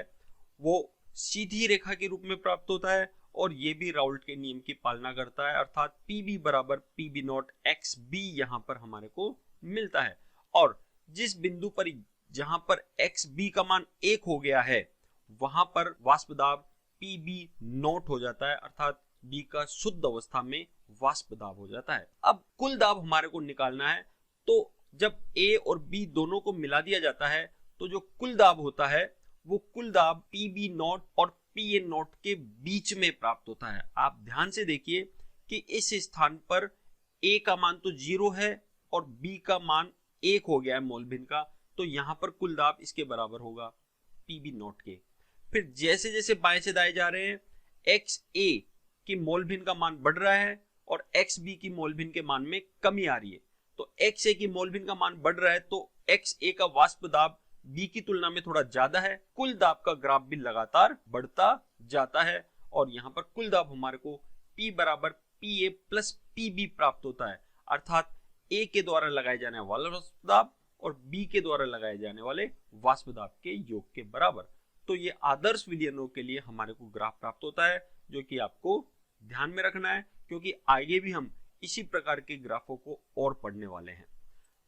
वो सीधी रेखा के रूप में प्राप्त होता है और ये भी राउल्ट के नियम की पालना करता है, अर्थात PB बराबर PB0 XB यहाँ पर हमारे को मिलता है। और जिस बिंदु पर जहां पर XB का मान 1 हो गया है वहां पर वाष्प दाब PB0 हो जाता है, अर्थात बी का शुद्ध अवस्था में वाष्प दाब हो जाता है। अब कुल दाब हमारे को निकालना है, तो जब ए और बी दोनों को मिला दिया जाता है तो जो कुल दाब होता है वो कुल दाब पीबी नॉट और पीए नॉट के बीच में प्राप्त होता है। आप ध्यान से देखिए कि इस स्थान पर ए का मान तो 0 है और बी का मान 1 हो गया है मोल भिन्न का, तो यहां पर कुल दाब इसके बराबर होगा पीबी नॉट के। फिर जैसे जैसे बाएं से दाएं जा रहे हैं, एक्स ए की मोल भिन्न का मान बढ़ रहा है और एक्स बी की मोल भिन्न के मान में कमी आ रही है। तो एक्स ए की मोल भिन्न का मान बढ़ रहा है तो एक्स ए का वाष्प दाब बी की तुलना में थोड़ा ज्यादा है, कुल दाब का ग्राफ भी लगातार बढ़ता जाता है और यहाँ पर कुल दाब हमारे को P बराबर P A plus P B प्राप्त होता है, अर्थात ए के द्वारा लगाए जाने वाला वाष्प दाब और बी के द्वारा लगाए जाने वाले वाष्प दाब के योग के बराबर। तो ये आदर्श विलयनों के लिए हमारे को ग्राफ प्राप्त होता है, जो कि आपको ध्यान में रखना है क्योंकि आगे भी हम इसी प्रकार के ग्राफों को और पढ़ने वाले हैं।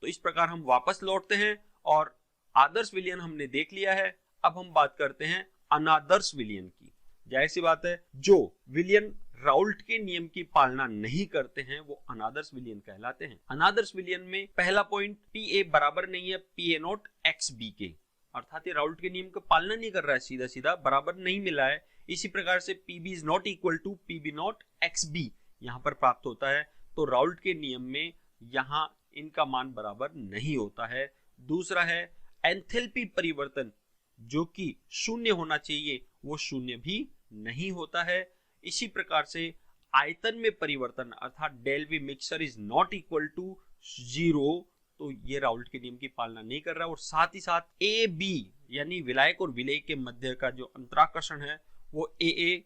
तो इस प्रकार हम वापस लौटते हैं और आदर्श विलयन हमने देख लिया है। अब हम बात करते हैं अनादर्श विलयन की। जाहिर सी बात है, जो विलयन राउल्ट के नियम की पालना नहीं करते हैं वो अनादर्श विलयन कहलाते हैं। अनादर्श विलयन में पहला पॉइंट पी ए बराबर नहीं है P A naught X B के, अर्थात ये राउल्ट के नियम का पालना नहीं कर रहा है, सीधा सीधा बराबर नहीं मिला है। इसी प्रकार से P B is not equal to P B naught X B यहाँ पर प्राप्त होता है, तो राउल्ट के नियम में यहाँ इनका मान बराबर नहीं होता है। दूसरा है एंथैल्पी परिवर्तन, जो कि शून्य होना चाहिए वो शून्य भी नहीं होता है। इसी प्रकार से आयतन में परिवर्तन अर्थात del V mixture is not equal to 0, तो ये राउल्ट के नियम की पालना नहीं कर रहा। और साथ ही साथ ए बी यानी विलायक और विलेय के मध्य का जो अंतराकर्षण है वो ए ए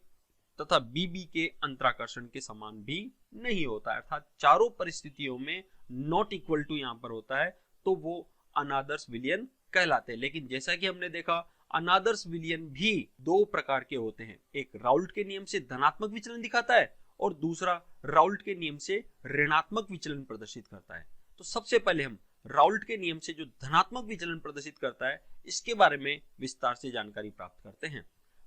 तथा बी बी के अंतराकर्षण के समान भी नहीं होता है, अर्थात चारों परिस्थितियों में नॉट इक्वल टू यहाँ पर होता है, तो वो अनादर्श विलयन कहलाते हैं। लेकिन जैसा कि हमने देखा, अनादर्श विलयन भी दो प्रकार के होते हैं, एक राउल्ट के नियम से धनात्मक विचलन दिखाता है और दूसरा राउल्ट के नियम से ऋणात्मक विचलन प्रदर्शित करता है। तो सबसे पहले हम राउल्ट के नियम से जो धनात्मक विचलन प्रदर्शित करता है इसके बारे में विस्तार से जानकारी प्राप्त करते हैं।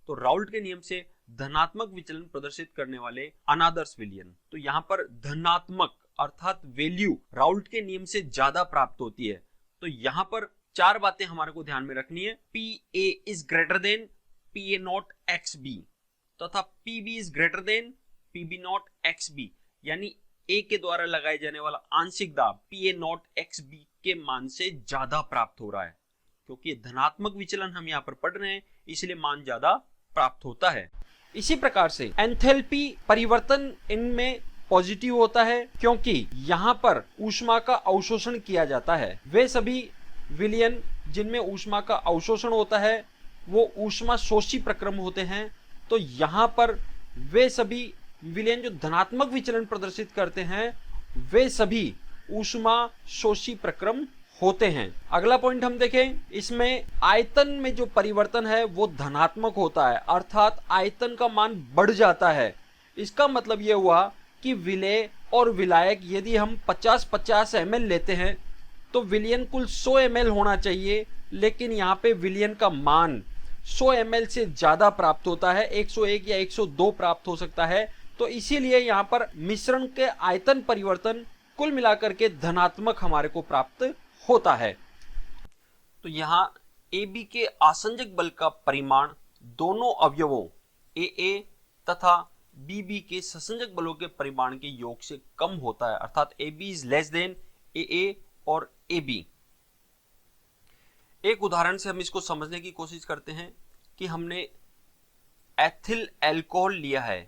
तो राउल्ट के नियम से धनात्मक विचलन प्रदर्शित करने वाले अनादर्श विलयन, तो यहाँ पर धनात्मक अर्थात वैल्यू राउल्ट के नियम से ज्यादा प्राप्त होती है। तो यहाँ पर चार बातें हमारे को ध्यान में रखनी है। P A is greater than P A naught X B तथा P B is greater than P B naught X B, यानी ए के द्वारा लगाए जाने वाला आंशिक दाब P A naught X B के मान से ज्यादा प्राप्त हो रहा है। क्योंकि धनात्मक विचलन हम यहाँ पर पढ़ रहे हैं इसलिए मान ज्यादा प्राप्त होता है। इसी प्रकार से एंथैल्पी परिवर्तन इनमें पॉजिटिव होता है क्योंकि यहाँ पर ऊष्मा का अवशोषण किया जाता है। वे सभी विलयन जिनमें ऊष्मा का अवशोषण होता है वो ऊष्मा शोषी प्रक्रम होते हैं। तो यहाँ पर वे सभी विलयन जो धनात्मक विचलन प्रदर्शित करते हैं वे सभी ऊष्मा शोषी प्रक्रम होते हैं। अगला पॉइंट हम देखें, इसमें आयतन में जो परिवर्तन है वो धनात्मक होता है, अर्थात आयतन का मान बढ़ जाता है। इसका मतलब यह हुआ कि विलेय और विलायक यदि हम 50-50 ml लेते हैं तो विलयन कुल 100 ml होना चाहिए, लेकिन यहाँ पे विलयन का मान 100 ml से ज्यादा प्राप्त होता है, 101 या 102 प्राप्त हो सकता है। तो इसीलिए यहाँ पर मिश्रण के आयतन परिवर्तन कुल मिलाकर के धनात्मक हमारे को प्राप्त होता है। तो यहाँ ए बी के आसंजक बल का परिमाण दोनों अवयवों ए ए तथा बी बी के ससंजक बलों के परिमाण के योग से कम होता है, अर्थात A B is less than A A और ए बी। एक उदाहरण से हम इसको समझने की कोशिश करते हैं कि हमने एथिल अल्कोहल लिया है।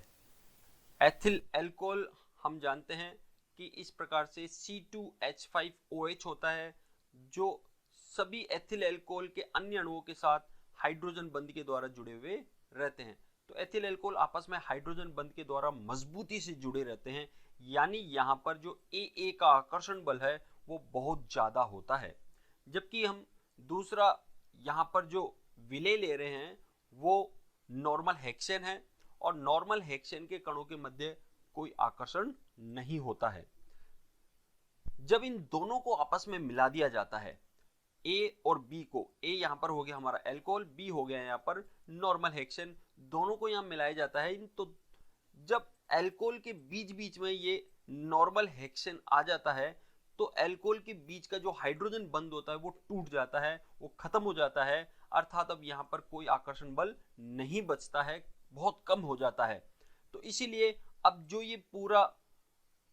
एथिल अल्कोहल हम जानते हैं कि इस प्रकार से C2H5OH होता है जो सभी एथिल अल्कोहल के अन्य अणुओं के साथ हाइड्रोजन बंध के द्वारा जुड़े हुए रहते हैं। तो एथिल अल्कोहल आपस में हाइड्रोजन बंध के द्वारा मजबूती से जुड़े रहते हैं, यानी यहाँ पर जो ए का आकर्षण बल है वो बहुत ज्यादा होता है। जबकि हम दूसरा यहाँ पर जो विलेय ले रहे हैं वो नॉर्मल हेक्सेन है और नॉर्मल हेक्सेन के कणों के मध्य कोई आकर्षण नहीं होता है। जब इन दोनों को आपस में मिला दिया जाता है, ए और बी को, ए यहाँ पर हो गया हमारा अल्कोहल, बी हो गया यहाँ पर नॉर्मल हेक्सेन, दोनों को यहाँ मिलाया जाता है, तो जब एल्कोहल के बीच बीच में ये नॉर्मल हेक्सेन आ जाता है तो एल्कोहल के बीच का जो हाइड्रोजन बंध होता है वो टूट जाता है, वो खत्म हो जाता है, अर्थात अब यहाँ पर कोई आकर्षण बल नहीं बचता है, बहुत कम हो जाता है। तो इसीलिए अब जो ये पूरा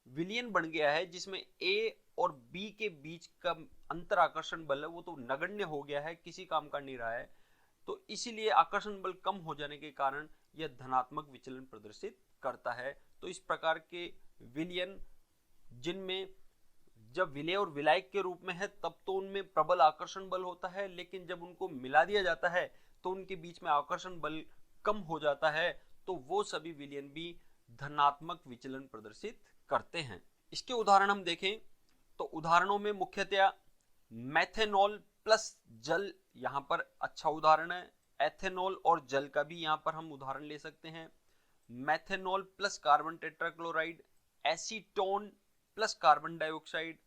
विलियन बन गया है जिसमें ए और बी के बीच का अंतर आकर्षण बल है वो तो नगण्य हो गया है, किसी काम का नहीं रहा है। तो इसीलिए आकर्षण बल कम हो जाने के कारण यह धनात्मक विचलन प्रदर्शित करता है। तो इस प्रकार के विलयन जिनमें जब विलय और विलायक के रूप में है तब तो उनमें प्रबल आकर्षण बल होता है, लेकिन जब उनको मिला दिया जाता है तो उनके बीच में आकर्षण बल कम हो जाता है, तो वो सभी विलयन भी धनात्मक विचलन प्रदर्शित करते हैं। इसके उदाहरण हम देखें तो उदाहरणों में मुख्यतया मेथेनॉल प्लस जल यहाँ पर अच्छा उदाहरण है। एथेनॉल और जल का भी यहाँ पर हम उदाहरण ले सकते हैं। Methanol plus carbon tetrachloride, acetone plus carbon dioxide,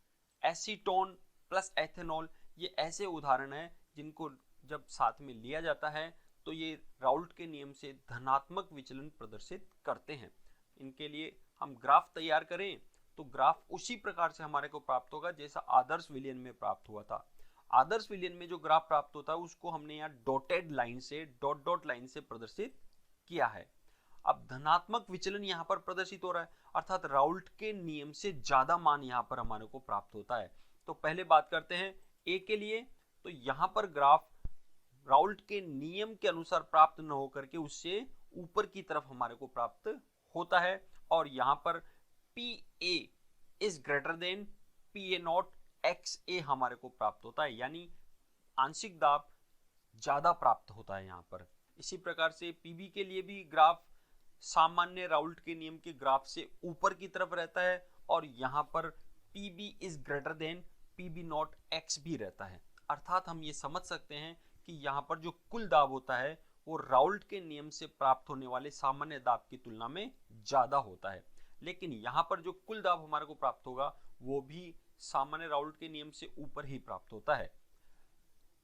acetone plus ethanol, ये ऐसे उदाहरण हैं जिनको जब साथ में लिया जाता है तो ये राउल्ट के नियम से धनात्मक विचलन प्रदर्शित करते हैं। इनके लिए हम ग्राफ तैयार करें तो ग्राफ उसी प्रकार से हमारे को प्राप्त होगा जैसा आदर्श विलयन में प्राप्त हुआ था। आदर्श विलयन में जो ग्राफ प्राप्त होता है उसको हमने यहाँ डॉटेड लाइन से, डॉट डॉट लाइन से प्रदर्शित किया है। अब धनात्मक विचलन यहाँ पर प्रदर्शित हो रहा है, अर्थात राउल्ट के नियम से ज्यादा मान यहाँ पर हमारे को प्राप्त होता है। तो पहले बात करते हैं ए के लिए। तो यहाँ पर ग्राफ राउल्ट के नियम के अनुसार प्राप्त न होकर के उससे ऊपर की तरफ हमारे को प्राप्त होता है, और यहाँ पर P A is greater than P A naught X A हमारे को प्राप्त होता है, यानी आंशिक दाब ज्यादा प्राप्त होता है यहाँ पर। इसी प्रकार से पीबी के लिए भी ग्राफ सामान्य राउल्ट के नियम के ग्राफ से ऊपर की तरफ रहता है, और यहाँ पर P B is greater than P B naught X B रहता है। अर्थात हम ये समझ सकते हैं कि यहाँ पर जो कुल दाब होता है वो राउल्ट के नियम से प्राप्त होने वाले सामान्य दाब की तुलना में ज्यादा होता है, लेकिन यहाँ पर जो कुल दाब हमारे को प्राप्त होगा वो भी सामान्य राउल्ट के नियम से ऊपर ही प्राप्त होता है।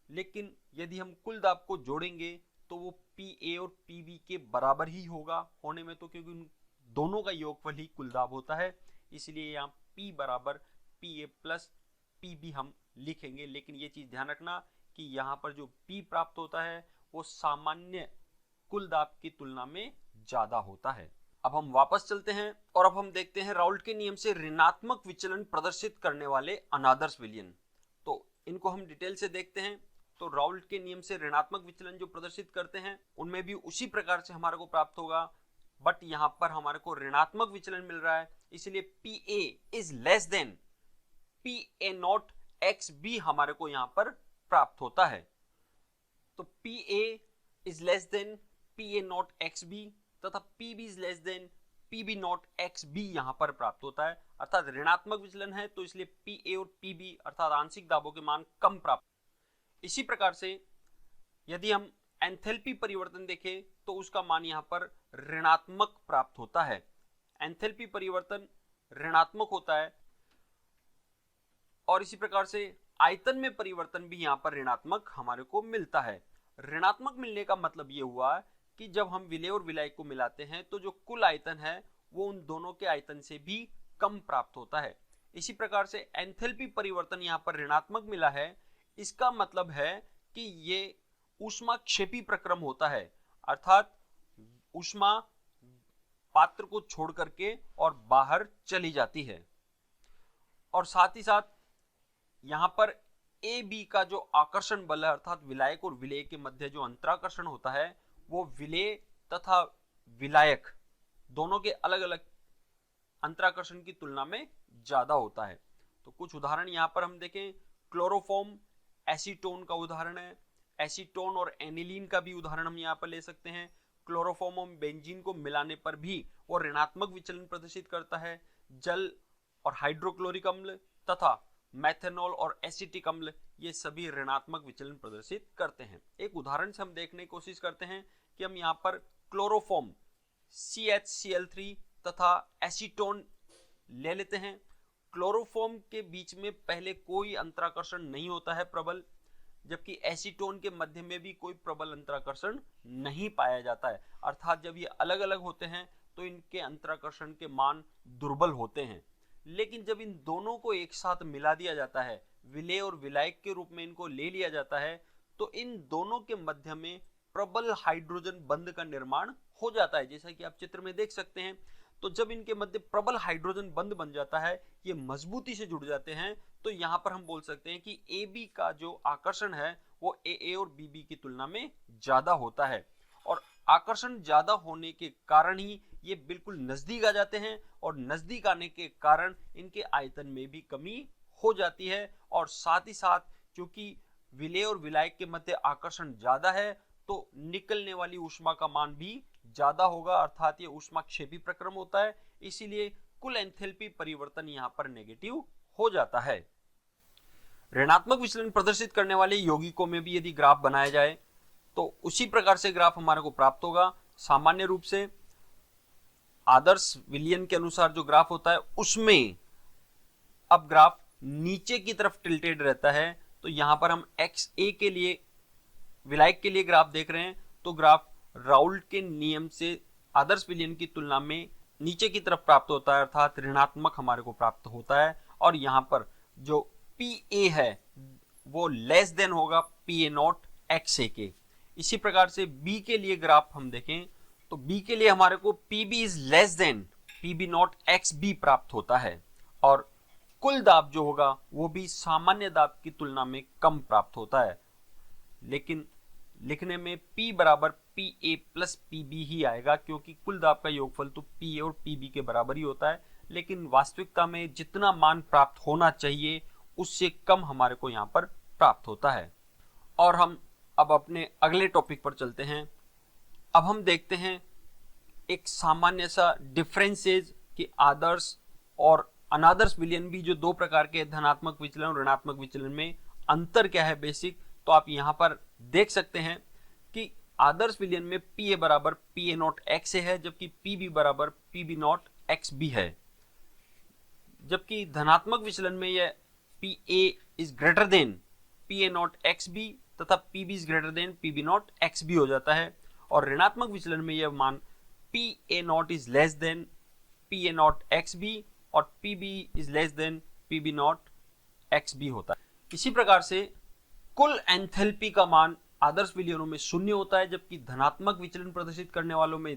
लेकिन यदि हम कुल दाब को जोड़ेंगे तो वो पी ए और पी बी के बराबर ही होगा होने में, तो क्योंकि उन दोनों का योगफल ही कुल दाब होता है, इसलिए यहाँ P बराबर P A plus P B हम लिखेंगे। लेकिन ये चीज ध्यान रखना कि यहाँ पर जो P प्राप्त होता है वो सामान्य कुल दाब की तुलना में ज्यादा होता है। अब हम वापस चलते हैं और अब हम देखते हैं राउल्ट के नियम से ऋणात्मक विचलन प्रदर्शित करने वाले अनादर्श विलयन। तो इनको हम डिटेल से देखते हैं। तो राउल्ट के नियम से ऋणात्मक विचलन जो प्रदर्शित करते हैं उनमें भी उसी प्रकार से हमारे को प्राप्त होगा, बट यहाँ पर हमारे को ऋणात्मक विचलन मिल रहा है, इसलिए P A is less than P A naught X B हमारे को यहाँ पर प्राप्त होता है। तो P A is less than P A naught X B तथा P B is less than P B naught X B यहाँ पर प्राप्त होता है, अर्थात ऋणात्मक विचलन है तो इसलिए पी ए और पी बी अर्थात आंशिक दाबों के मान कम प्राप्त। इसी प्रकार से यदि हम एंथैल्पी परिवर्तन देखें तो उसका मान यहाँ पर ऋणात्मक प्राप्त होता है। एंथैल्पी परिवर्तन ऋणात्मक होता है, और इसी प्रकार से आयतन में परिवर्तन भी यहाँ पर ऋणात्मक हमारे को मिलता है। ऋणात्मक मिलने का मतलब ये हुआ कि जब हम विलय और विलायक को मिलाते हैं तो जो कुल आयतन है वो उन दोनों के आयतन से भी कम प्राप्त होता है। इसी प्रकार से एंथैल्पी परिवर्तन यहाँ पर ऋणात्मक मिला है, इसका मतलब है कि ये ऊष्मा क्षेपी प्रक्रम होता है, अर्थात ऊष्मा पात्र को छोड़ करके और बाहर चली जाती है। और साथ ही साथ यहाँ पर ए बी का जो आकर्षण बल है अर्थात विलायक और विलेय के मध्य जो अंतराकर्षण होता है वो विलेय तथा विलायक दोनों के अलग अलग अंतराकर्षण की तुलना में ज्यादा होता है। तो कुछ उदाहरण यहाँ पर हम देखें। क्लोरोफॉर्म एसीटोन का उदाहरण है। एसीटोन और एनिलीन का भी उदाहरण हम यहाँ पर ले सकते हैं। क्लोरोफॉर्म और बेंजीन को मिलाने पर भी वो ऋणात्मक विचलन प्रदर्शित करता है। जल और हाइड्रोक्लोरिक अम्ल तथा मेथेनॉल और एसिटिक अम्ल ये सभी ऋणात्मक विचलन प्रदर्शित करते हैं। एक उदाहरण से हम देखने की कोशिश करते हैं कि हम यहाँ पर क्लोरोफॉर्म CHCl3 तथा एसीटोन ले लेते हैं। क्लोरोफॉर्म के बीच में पहले कोई अंतराकर्षण नहीं होता है प्रबल, जबकि एसीटोन के मध्य में भी कोई प्रबल अंतराकर्षण नहीं पाया जाता है। अर्थात जब ये अलग अलग होते हैं तो इनके अंतराकर्षण के मान दुर्बल होते हैं। लेकिन जब इन दोनों को एक साथ मिला दिया जाता है, विलेय और विलायक के रूप में इनको ले लिया जाता है, तो इन दोनों के मध्य में प्रबल हाइड्रोजन बंध का निर्माण हो जाता है, जैसा कि आप चित्र में देख सकते हैं। तो जब इनके मध्य प्रबल हाइड्रोजन बंध बन जाता है, ये मजबूती से जुड़ जाते हैं, तो यहाँ पर हम बोल सकते हैं कि AB का जो आकर्षण है वो AA और BB की तुलना में ज्यादा होता है। और आकर्षण ज्यादा होने के कारण ही ये बिल्कुल नजदीक आ जाते हैं, और नजदीक आने के कारण इनके आयतन में भी कमी हो जाती है। और साथ ही साथ क्योंकि विलेय और विलायक के मध्य आकर्षण ज्यादा है, तो निकलने वाली ऊष्मा का मान भी ज्यादा होगा, अर्थात ये ऊष्माक्षेपी प्रक्रम होता है। इसीलिए कुल एंथैल्पी परिवर्तन यहाँ पर नेगेटिव हो जाता है। ऋणात्मक विचलन प्रदर्शित करने वाले यौगिकों में भी यदि ग्राफ बनाया जाए तो उसी प्रकार से ग्राफ हमारे को प्राप्त होगा। सामान्य रूप से आदर्श विलयन के अनुसार जो ग्राफ होता है उसमें अब ग्राफ नीचे की तरफ टिल्टेड रहता है। तो यहां पर हम XA के लिए, विलायक के लिए ग्राफ देख रहे हैं, तो ग्राफ राउल्ट के नियम से आदर्श विलयन की तुलना में नीचे की तरफ प्राप्त होता है, अर्थात ऋणात्मक हमारे को प्राप्त होता है। और यहां पर जो PA है वो लेस देन होगा PA नॉट XA के। इसी प्रकार से B के लिए ग्राफ हम देखें तो B के लिए हमारे को PB is less then PB not XB प्राप्त होता है, और कुल दाब जो होगा वो भी सामान्य दाब की तुलना में कम प्राप्त होता है। लेकिन लिखने में P बराबर PA प्लस PB ही आएगा, क्योंकि कुल दाब का योगफल तो PA और PB के बराबर ही होता है। लेकिन वास्तविकता में जितना मान प्राप्त होना चाहिए उससे कम हमारे को यहाँ पर प्राप्त होता है। और हम अब अपने अगले टॉपिक पर चलते हैं। अब हम देखते हैं एक सामान्य सा डिफरेंसेस कि आदर्श और अनादर्श विलयन भी जो दो प्रकार के धनात्मक विचलन और ऋणात्मक विचलन में अंतर क्या है बेसिक। तो आप यहाँ पर देख सकते हैं कि आदर्श विलयन में PA बराबर PA नॉट XA है, जबकि PB बराबर PB नॉट XB है। जबकि धनात्मक विचलन में यह PA is greater then PA not XB तथा PB is greater then PB not XB हो जाता है। और ऋणात्मक विचलन में यह मान PA not is less then PA not XB और PB is less then PB not XB होता है। इसी प्रकार से कुल एंथैल्पी का मान आदर्श विलयनों में शून्य होता है, जबकि धनात्मक विचलन प्रदर्शित करने वालों में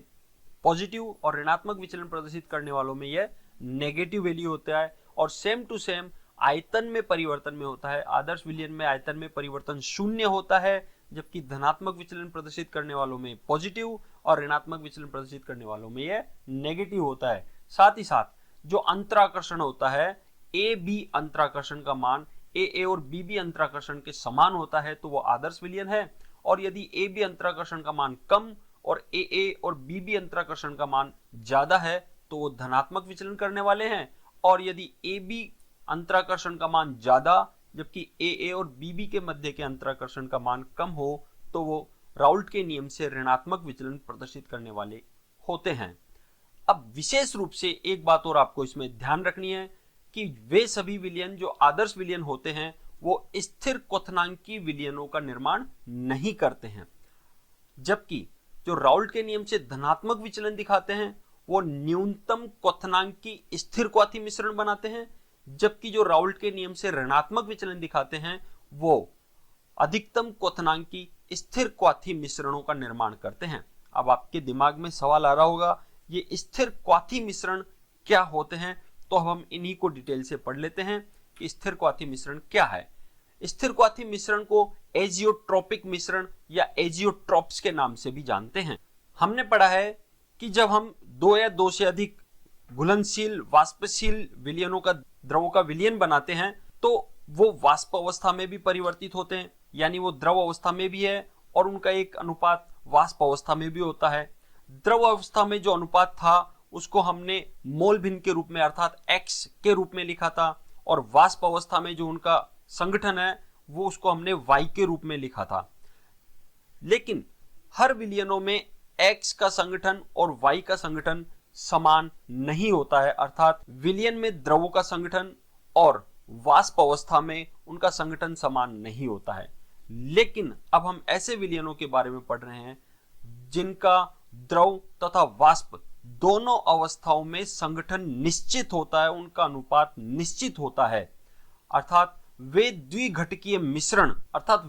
पॉजिटिव और ऋणात्मक विचलन प्रदर्शित करने वालों में यह नेगेटिव वैल्यू होता है। और सेम टू सेम आयतन में परिवर्तन में होता है। आदर्श विलयन में आयतन में परिवर्तन शून्य होता है, जबकि धनात्मक विचलन प्रदर्शित करने वालों में पॉजिटिव और ऋणात्मक विचलन प्रदर्शित करने वालों में यह नेगेटिव होता है। साथ ही साथ जो अंतराकर्षण होता है, AB अंतराकर्षण का मान AA और BB अंतराकर्षण के समान होता है तो वो आदर्श विलयन है। और यदि AB अंतराकर्षण का मान कम और AA और BB अंतराकर्षण का मान ज्यादा है तो वो धनात्मक विचलन करने वाले हैं। और यदि AB अंतराकर्षण का मान ज्यादा जबकि AA और BB के मध्य के अंतराकर्षण का मान कम हो तो वो राउल्ट के नियम से ऋणात्मक विचलन प्रदर्शित करने वाले होते हैं। अब विशेष रूप से एक बात और आपको इसमें ध्यान रखनी है कि वे सभी विलयन जो आदर्श विलयन होते हैं वो स्थिर क्वथनांकी विलयनों का निर्माण नहीं करते हैं, जबकि जो राउल्ट के नियम से धनात्मक विचलन दिखाते हैं वो न्यूनतम क्वथनांकी स्थिर क्वाथी मिश्रण बनाते हैं, जबकि जो राउल्ट के नियम से ऋणात्मक विचलन दिखाते हैं वो अधिकतम क्वथनांकी स्थिर क्वाथी मिश्रणों का निर्माण करते हैं। अब आपके दिमाग में सवाल आ रहा होगा ये स्थिर क्वाथी मिश्रण क्या होते हैं, तो हम इन्हीं को डिटेल से पढ़ लेते हैं कि स्थिर क्वाथी मिश्रण क्या है। स्थिर क्वाथी मिश्रण को एजियोट्रोपिक मिश्रण या एजियोट्रोप्स के नाम से भी जानते हैं। हमने पढ़ा है कि जब हम दो या दो से अधिक घुलनशील वाष्पशील विलयनों का द्रवों का विलयन बनाते हैं तो वो वाष्प अवस्था में भी परिवर्तित होते हैं, यानी वो द्रव अवस्था में भी है और उनका एक अनुपात वाष्प अवस्था में भी होता है। द्रव अवस्था में जो अनुपात था उसको हमने मोल भिन्न के रूप में अर्थात x के रूप में लिखा था, और वाष्प अवस्था में जो उनका संगठन है वो उसको हमने y के रूप में लिखा था। लेकिन हर विलयनों में x का संगठन और y का संगठन समान नहीं होता है, अर्थात विलयन में द्रवों का संगठन और वाष्प अवस्था में उनका संगठन समान नहीं होता है। लेकिन अब हम ऐसे विलयनों के बारे में पढ़ रहे हैं जिनका द्रव तथा वाष्प दोनों अवस्थाओं में संगठन निश्चित होता है, उनका अनुपात निश्चित होता है। अर्थात वे द्विघटकीय मिश्रण अर्थात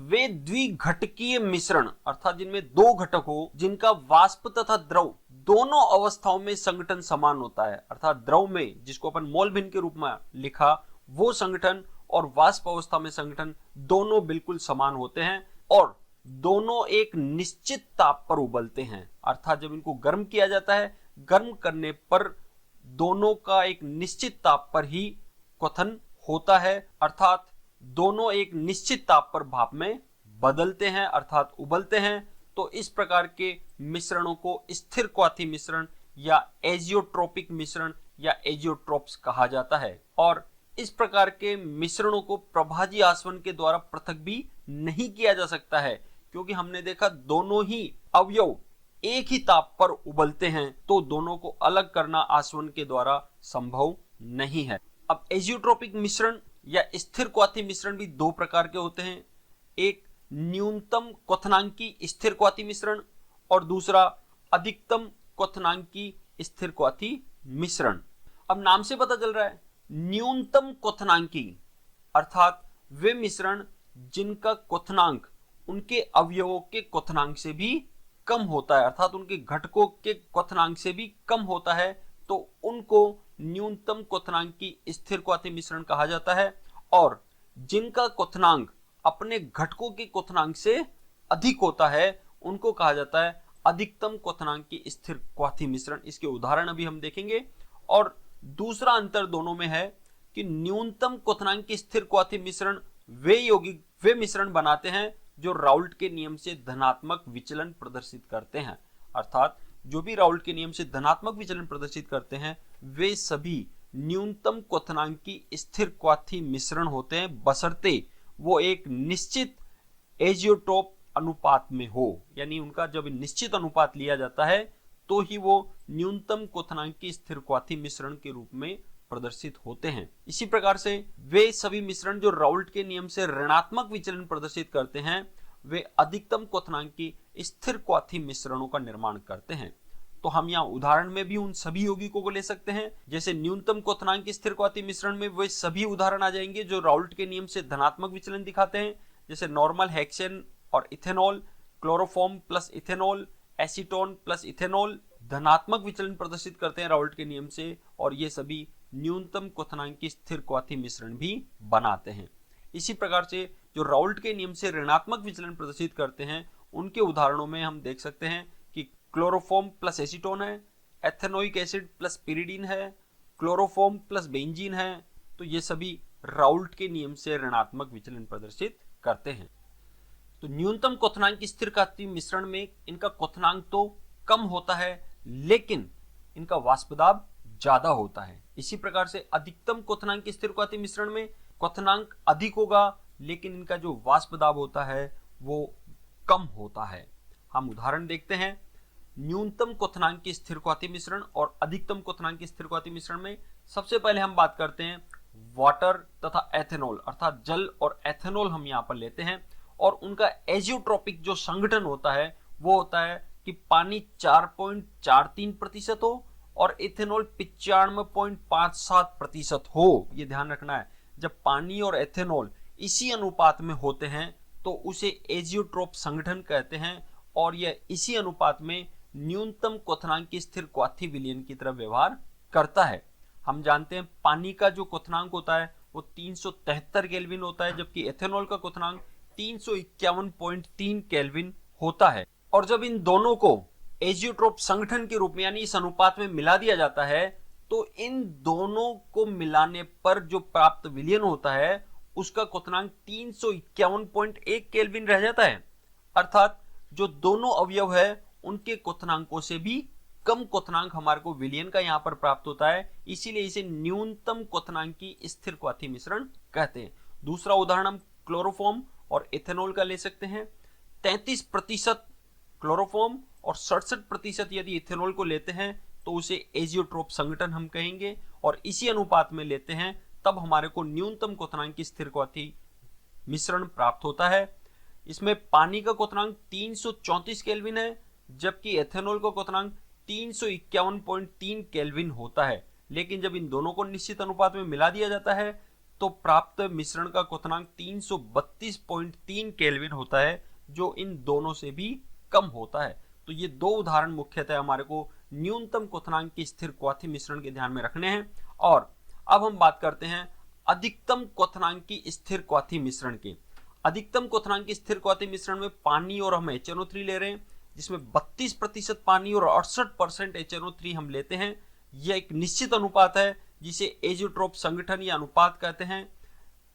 जिनमें दो घटक हो, जिनका वाष्प तथा द्रव दोनों अवस्थाओं में संगठन समान होता है। अर्थात द्रव में जिसको अपन मोल भिन्न के रूप में लिखा, वो संगठन और वाष्प अवस्था में संगठन दोनों बिल्कुल समान होते हैं और दोनों एक निश्चित ताप पर उबलते हैं। अर्थात जब इनको गर्म किया जाता है, गर्म करने पर दोनों का एक निश्चित ताप पर ही क्वथन होता है। अर्थात दोनों एक निश्चित ताप पर भाप में बदलते हैं अर्थात उबलते हैं। तो इस प्रकार के मिश्रणों को स्थिर क्वाथी मिश्रण या एजियोट्रोपिक मिश्रण या एजियोट्रोप्स कहा जाता है। और इस प्रकार के मिश्रणों को प्रभाजी आसवन के द्वारा पृथक भी नहीं किया जा सकता है, क्योंकि हमने देखा दोनों ही अवयव एक ही ताप पर उबलते हैं, तो दोनों को अलग करना आसवन के द्वारा संभव नहीं है। अब एजियोट्रोपिक मिश्रण या स्थिर क्वाथी मिश्रण भी दो प्रकार के होते हैं, एक न्यूनतम क्वथनांकी स्थिर क्वाथी मिश्रण और दूसरा अधिकतम क्वथनांकी स्थिर क्वाथी मिश्रण। अब नाम से पता चल रहा है, न्यूनतम क्वथनांकी अर्थात वे मिश्रण जिनका क्वथनांक उनके अवयवों के क्वथनांक से भी कम होता है, अर्थात उनके घटकों के क्वथनांक से भी कम होता है, तो उनको न्यूनतम क्वथनांकी स्थिर क्वाथी मिश्रण कहा जाता है। और जिनका क्वथनांक अपने घटकों के क्वथनांक से अधिक होता है, उनको कहा जाता है अधिकतम क्वथनांकी स्थिर क्वाथी मिश्रण। इसके उदाहरण अभी हम देखेंगे। और दूसरा अंतर दोनों में है कि न्यूनतम क्वथनांकी स्थिर क्वाथी मिश्रण वे मिश्रण बनाते हैं जो राउल्ट के नियम से धनात्मक विचलन प्रदर्शित करते हैं। अर्थात जो भी राउल्ट के नियम से धनात्मक विचलन प्रदर्शित करते हैं, वे सभी न्यूनतम क्वथनांकी स्थिर क्वाथी मिश्रण होते हैं, बशर्ते वो एक निश्चित एजियोट्रोप अनुपात में हो। यानी उनका जब निश्चित अनुपात लिया जाता है तो ही वो न्यूनतम क्वथनांकी स्थिर क्वाथी मिश्रण के रूप में प्रदर्शित होते हैं। इसी प्रकार से वे सभी मिश्रण जो राउल्ट के नियम से ऋणात्मक विचलन प्रदर्शित करते हैं, वे अधिकतम क्वथनांकी स्थिर क्वाथी मिश्रणों का निर्माण करते हैं। तो हम यहाँ उदाहरण में भी उन सभी यौगिकों को ले सकते हैं। जैसे न्यूनतम क्वथनांकी स्थिर क्वाथी मिश्रण में वे सभी उदाहरण आ जाएंगे जो राउल्ट के नियम से धनात्मक विचलन दिखाते हैं, जैसे नॉर्मल हेक्सेन और ethanol, chloroform plus ethanol, acetone plus ethanol धनात्मक विचलन प्रदर्शित करते हैं राउल्ट के नियम से, और ये सभी न्यूनतम क्वथनांकी स्थिर क्वाथी मिश्रण भी बनाते हैं। इसी प्रकार से जो राउल्ट के नियम से ऋणात्मक विचलन प्रदर्शित करते हैं, उनके उदाहरणों में हम देख सकते हैं कि क्लोरोफॉर्म प्लस एसीटोन है, एथेनोइक एसिड प्लस पिरिडीन है, क्लोरोफॉर्म प्लस बेंजीन है। तो ये सभी राउल्ट के नियम से ऋणात्मक विचलन प्रदर्शित करते हैं। तो न्यूनतम क्वथनांक स्थिर क्वाथी मिश्रण में इनका क्वथनांक तो कम होता है, लेकिन इनका वाष्प दाब ज्यादा होता है। इसी प्रकार से अधिकतम क्वथनांक स्थिर क्वाथी मिश्रण में क्वथनांक अधिक होगा, लेकिन इनका जो वाष्प दाब होता है वो कम होता है। हम उदाहरण देखते हैं। न्यूनतम क्वथनांक स्थिर क्वाथी मिश्रण और अधिकतम क्वथनांक स्थिर क्वाथी मिश्रण में सबसे पहले हम बात करते हैं वाटर तथा एथेनॉल, अर्थात जल और एथेनॉल हम यहाँ पर लेते हैं। और उनका एजियोट्रोपिक जो संगठन होता है वो होता है कि पानी 4.43% हो और इथेनॉल 95.57% हो। ये ध्यान रखना है, जब पानी और एथेनॉल इसी अनुपात में होते हैं तो उसे एजियोट्रोप संगठन कहते हैं, और यह इसी अनुपात में न्यूनतम क्वथनांक स्थिर क्वाथी विलयन की तरह व्यवहार करता है। हम जानते हैं पानी का जो क्वथनांक होता है वो 373 केल्विन होता है, जबकि एथेनॉल का क्वथनांक 351.3 केल्विन होता है। और जब इन दोनों को एजियोट्रोप संगठन के रूप में यानी इस अनुपात में मिला दिया जाता है, तो इन दोनों को मिलाने पर जो प्राप्त विलयन होता है उसका क्वथनांक 351.1 केल्विन रह जाता है। अर्थात जो दोनों अवयव है उनके क्वथनांकों से भी कम क्वथनांक हमारे को विलयन का यहाँ पर प्राप्त होता है, इसीलिए इसे न्यूनतम क्वथनांकी स्थिर क्वाथी मिश्रण कहते हैं। दूसरा उदाहरण हम क्लोरोफॉर्म और इथेनॉल का ले सकते हैं। 33% क्लोरोफॉर्म और 67% यदि इथेनॉल को लेते हैं तो उसे एजियोट्रोप संगठन हम कहेंगे, और इसी अनुपात में लेते हैं तब हमारे को न्यूनतम क्वथनांक स्थिर क्वाथी मिश्रण प्राप्त होता है। इसमें पानी का क्वथनांक 334 केल्विन है, जबकि एथेनॉल का क्वथनांक 351.3 केल्विन होता है, लेकिन जब इन दोनों को निश्चित अनुपात में मिला दिया जाता है तो प्राप्त मिश्रण का क्वथनांक 332.3 केल्विन होता है, जो इन दोनों से भी कम होता है। तो ये दो उदाहरण मुख्यतः हमारे को न्यूनतम क्वथनांक की स्थिर क्वाथी मिश्रण के ध्यान में रखने हैं। और अब हम बात करते हैं अधिकतम क्वथनांक की स्थिर क्वाथी मिश्रण की। अधिकतम क्वथनांक की स्थिर क्वाथी मिश्रण में पानी और हम HNO3 ले रहे हैं, जिसमें 32% पानी और 68% HNO3 हम लेते हैं। यह एक निश्चित अनुपात है जिसे एजियोट्रोप संगठन या अनुपात कहते हैं।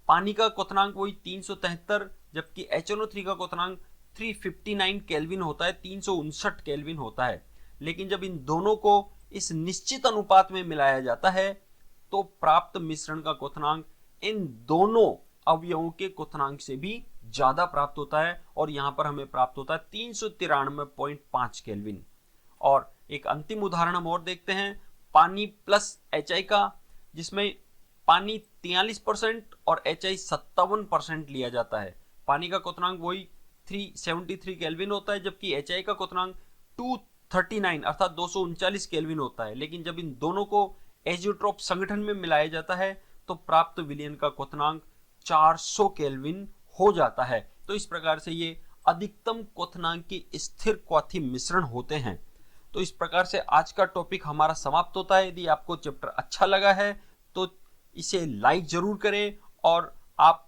पानी का क्वथनांक वही 373, जबकि HNO3 का क्वथनांक 359 केल्विन होता है, 359 केल्विन होता है। लेकिन जब इन दोनों को इस निश्चित अनुपात में मिलाया जाता है तो प्राप्त मिश्रण का क्वथनांक इन दोनों अवयवों के क्वथनांक से भी ज्यादा प्राप्त होता है, और यहां पर हमें प्राप्त होता है 393.5 केल्विन। और एक अंतिम उदाहरण हम और देखते हैं पानी प्लस HI का, जिसमें पानी 43% और HI 57% लिया जाता है। पानी का क्वथनांक वही 373 केल्विन होता है, जबकि HI का क्वथनांक 239 अर्थात 239 केल्विन होता है। लेकिन जब इन दोनों को एजियोट्रोप संगठन में मिलाया जाता है तो प्राप्त विलयन का क्वथनांक 400 केल्विन हो जाता है। तो इस प्रकार से ये अधिकतम क्वथनांक की स्थिर क्वाथी मिश्रण होते हैं। तो इस प्रकार से आज का टॉपिक हमारा समाप्त होता है। यदि आपको चैप्टर अच्छा लगा है तो इसे लाइक जरूर करें, और आप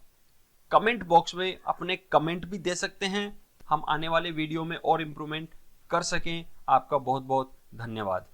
कमेंट बॉक्स में अपने कमेंट भी दे सकते हैं, हम आने वाले वीडियो में और इम्प्रूवमेंट कर सकें। आपका बहुत बहुत धन्यवाद।